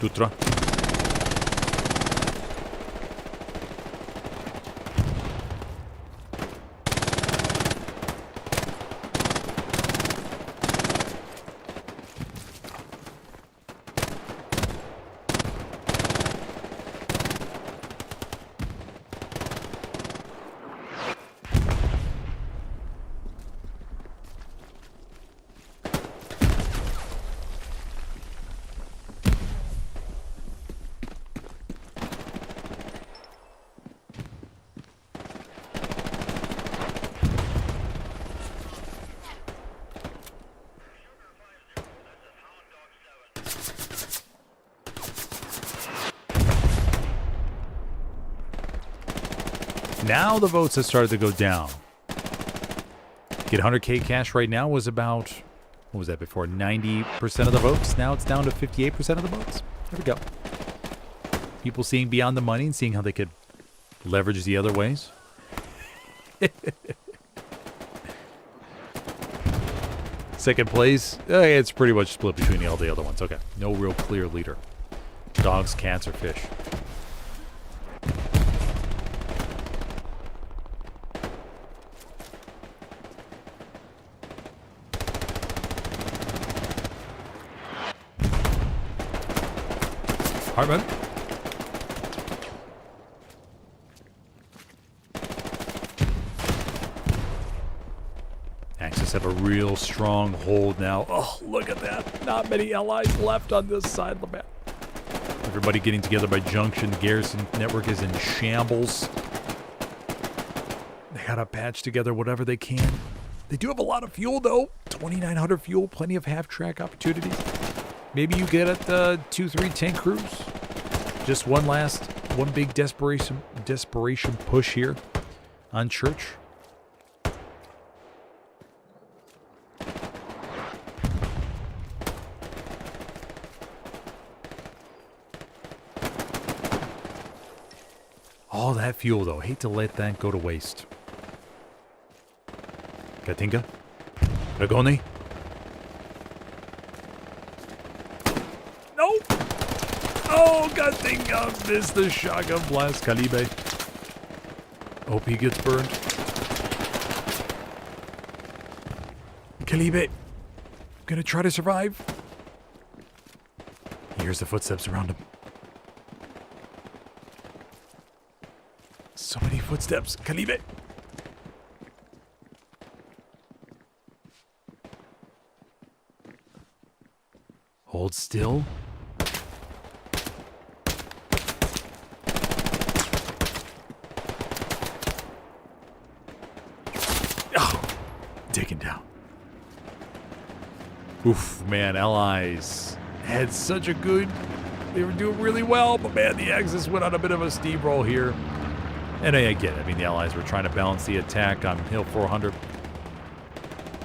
Dutra. Now the votes have started to go down. Get 100K cash right now was about, what was that before, 90% of the votes. Now it's down to 58% of the votes. There we go. People seeing beyond the money and seeing how they could leverage the other ways. Second place, it's pretty much split between all the other ones. Okay, no real clear leader. Dogs, cats, or fish. Hartman. Axis have a real strong hold now. Oh, look at that. Not many allies left on this side of the map. Everybody getting together by junction. Garrison network is in shambles. They gotta patch together whatever they can. They do have a lot of fuel, though. 2,900 fuel. Plenty of half-track opportunities. Maybe you get at the 2-3 tank crews. Just one big desperation push here on church. All that fuel, though. Hate to let that go to waste. Katinka? Ragoni? No! Oh, Katinka missed the shotgun blast. Calibe. Hope he gets burned. Calibe. Gonna try to survive. He hears the footsteps around him. So many footsteps. Calibe. Hold still. Oh, taken down. Oof, man, allies had such a good... They were doing really well, but man, the Axis went on a bit of a steamroll here. And I get it. I mean, the Allies were trying to balance the attack on Hill 400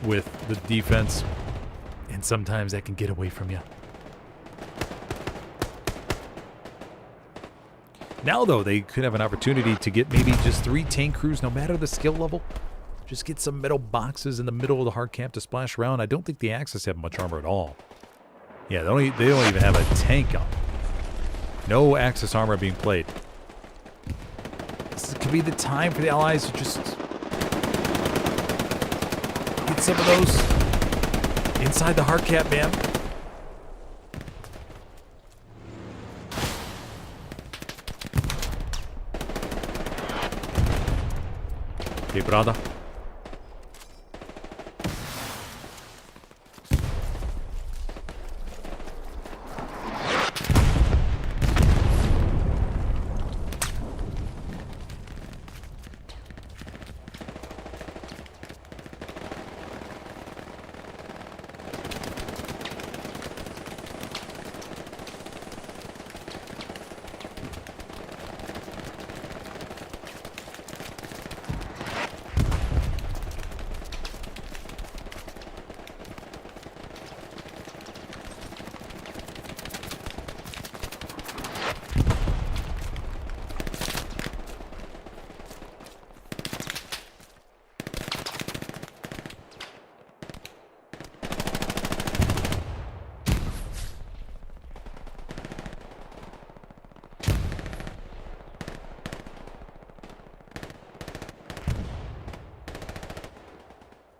with the defense, and sometimes that can get away from you. Now, though, they could have an opportunity to get maybe just 3 tank crews, no matter the skill level. Just get some metal boxes in the middle of the hard camp to splash around. I don't think the Axis have much armor at all. Yeah, they don't even have a tank up. No Axis armor being played. This could be the time for the Allies to just get some of those inside the hard cap, man. Okay, brother.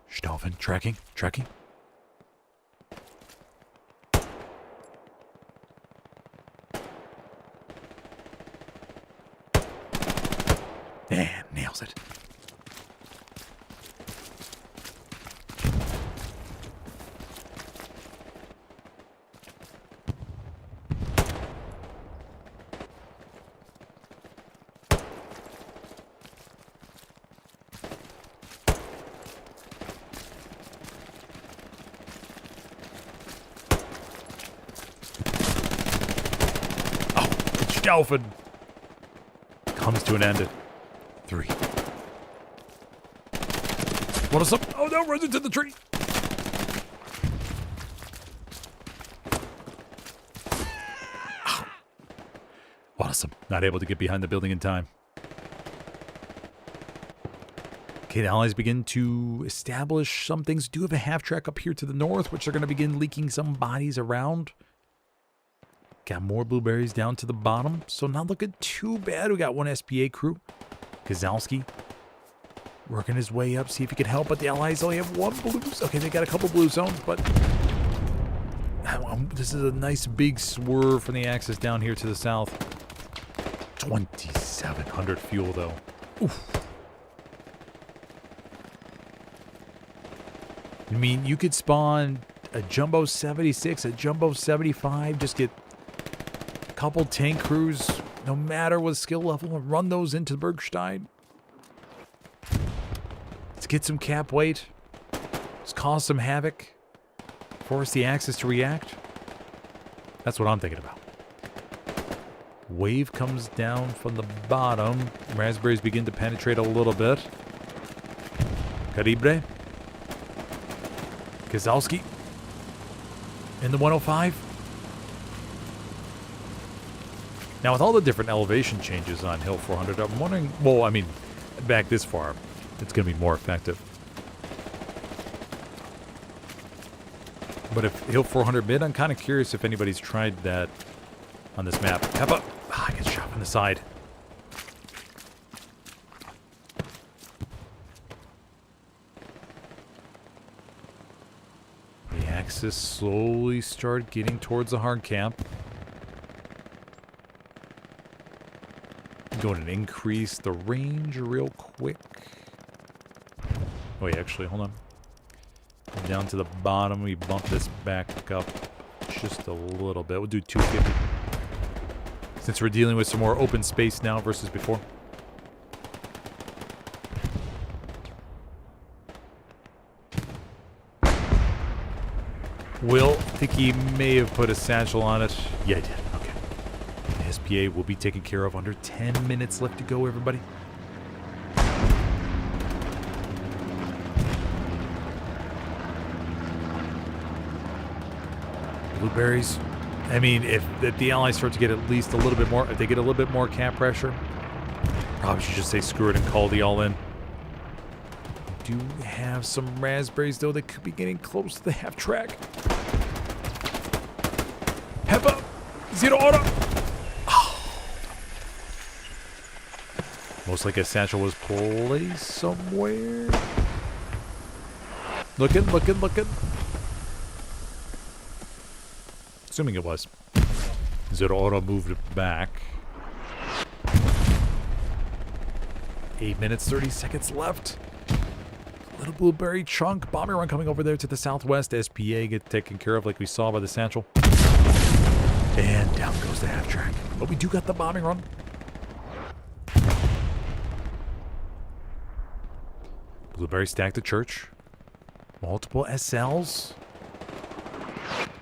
Staufen, tracking. Man, nails it. Staufen comes to an end at 3. What is up? Oh no, runs into the tree. Oh. Awesome. Not able to get behind the building in time. Okay, the Allies begin to establish some things. Do have a half track up here to the north, which they're going to begin leaking some bodies around. Got more blueberries down to the bottom, so not looking too bad. We got one SPA crew. Gazalski working his way up, see if he can help, but the Allies only have 1 blue. Okay, they got a couple blue zones, but this is a nice big swerve from the Axis down here to the south. 2,700 fuel, though. Oof. I mean, you could spawn a Jumbo 76, a Jumbo 75, just get couple tank crews, no matter what skill level, and run those into Bergstein. Let's get some cap weight. Let's cause some havoc. Force the Axis to react. That's what I'm thinking about. Wave comes down from the bottom. Raspberries begin to penetrate a little bit. Caribre. Gazalski. In the 105. Now, with all the different elevation changes on Hill 400, I'm wondering, well, I mean, back this far, it's going to be more effective. But if Hill 400 mid, I'm kind of curious if anybody's tried that on this map. Peppa! I get shot from the side. The Axis slowly start getting towards the hard camp. Going to increase the range real quick. Wait, actually, hold on. Down to the bottom, we bump this back up just a little bit. We'll do 250. Since we're dealing with some more open space now versus before. Will, I think he may have put a satchel on it. Yeah, he did. Okay. The SPA will be taken care of. Under 10 minutes left to go, everybody. Blueberries. I mean, if the Allies start to get at least a little bit more, if they get a little bit more cap pressure, probably should just say screw it and call the all in. Do have some raspberries, though. They could be getting close to the half track. Peppa! Zero auto! Oh. Most like a satchel was placed somewhere. Looking. Assuming it was. Zero auto moved it back. 8 minutes, 30 seconds left. Little blueberry chunk. Bombing run coming over there to the southwest. SPA get taken care of like we saw by the satchel. And down goes the half track. But we do got the bombing run. Blueberry stacked the church. Multiple SLs.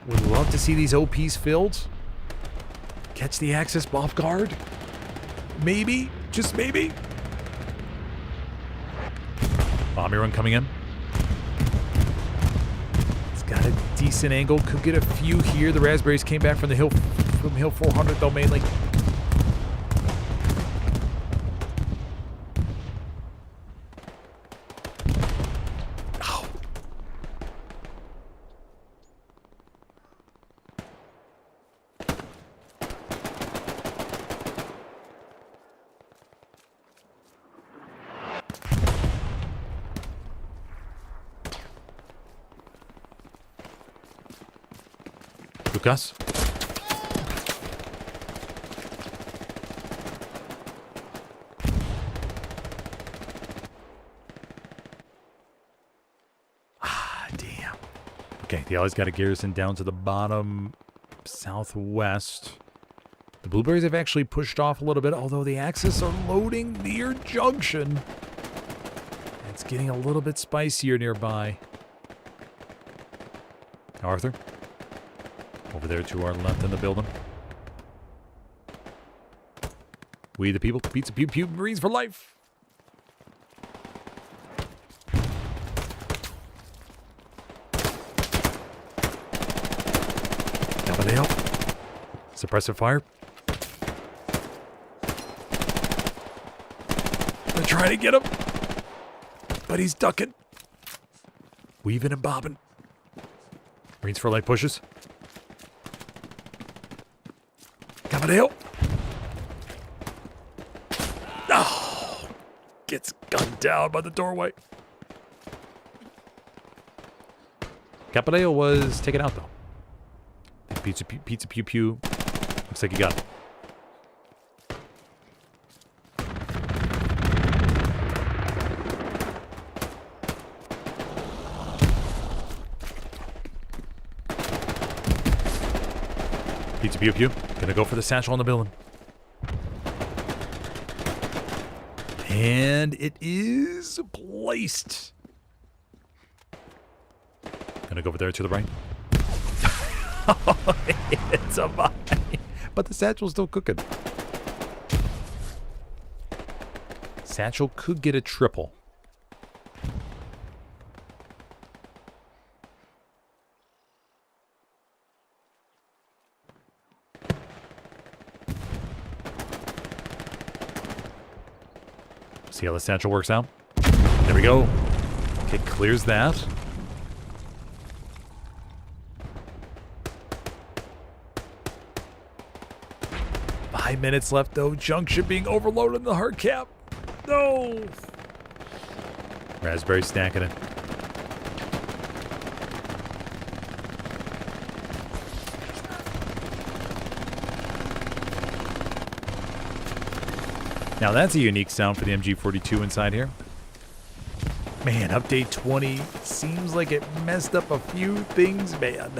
Would love to see these OPs filled. Catch the Axis off guard. Maybe. Just maybe. Bombing run coming in. It's got a decent angle. Could get a few here. The raspberries came back from the hill 400 though mainly. Oh. Lucas. Ah, damn. Okay, the Allies got a garrison down to the bottom southwest. The blueberries have actually pushed off a little bit, although the Axis are loading near junction. It's getting a little bit spicier nearby. Arthur. Over there to our left in the building. We the people. Pizza Pew Pew Marines for life. Galileo. Suppressive fire. They're trying to get him. But he's ducking. Weaving and bobbing. Marines for life pushes. Gamadale. Oh, gets gunned down by the doorway. Capadeo was taken out though. Pizza Pew Pew. Looks like he got it. Pizza Pew Pew. Gonna go for the satchel on the building. And it is placed. Gonna go over there to the right. It's a mine. But the satchel's still cooking. Satchel could get a triple. See how the satchel works out? There we go. Okay, clears that. Five minutes left though. Junction being overloaded in the hard cap. No! Raspberry stacking it. Now that's a unique sound for the MG42 inside here. Man, update 20 seems like it messed up a few things, man.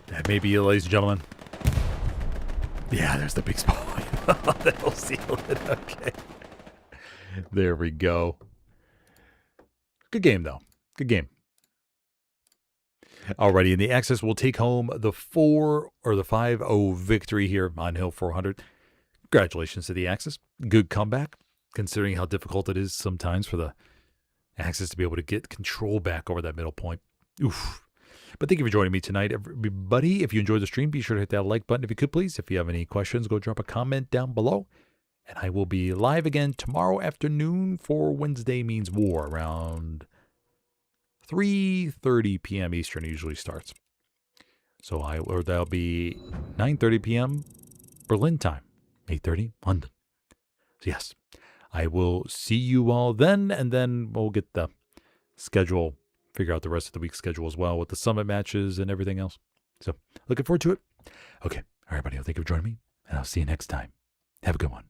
That may be it, ladies and gentlemen. Yeah, there's the big spot. That'll seal it. Okay. There we go. Good game, though. Good game. Alrighty, and the Axis will take home the 5-0 victory here on Hill 400. Congratulations to the Axis. Good comeback, considering how difficult it is sometimes for the Axis to be able to get control back over that middle point. Oof. But thank you for joining me tonight, everybody. If you enjoyed the stream, be sure to hit that like button if you could, please. If you have any questions, go drop a comment down below. And I will be live again tomorrow afternoon for Wednesday Means War around 3:30 p.m. Eastern usually starts. So that'll be 9:30 p.m. Berlin time, 8:30 London. So yes, I will see you all then, and then we'll get the schedule, figure out the rest of the week's schedule as well with the summit matches and everything else. So looking forward to it. Okay, all right, buddy. Well, thank you for joining me, and I'll see you next time. Have a good one.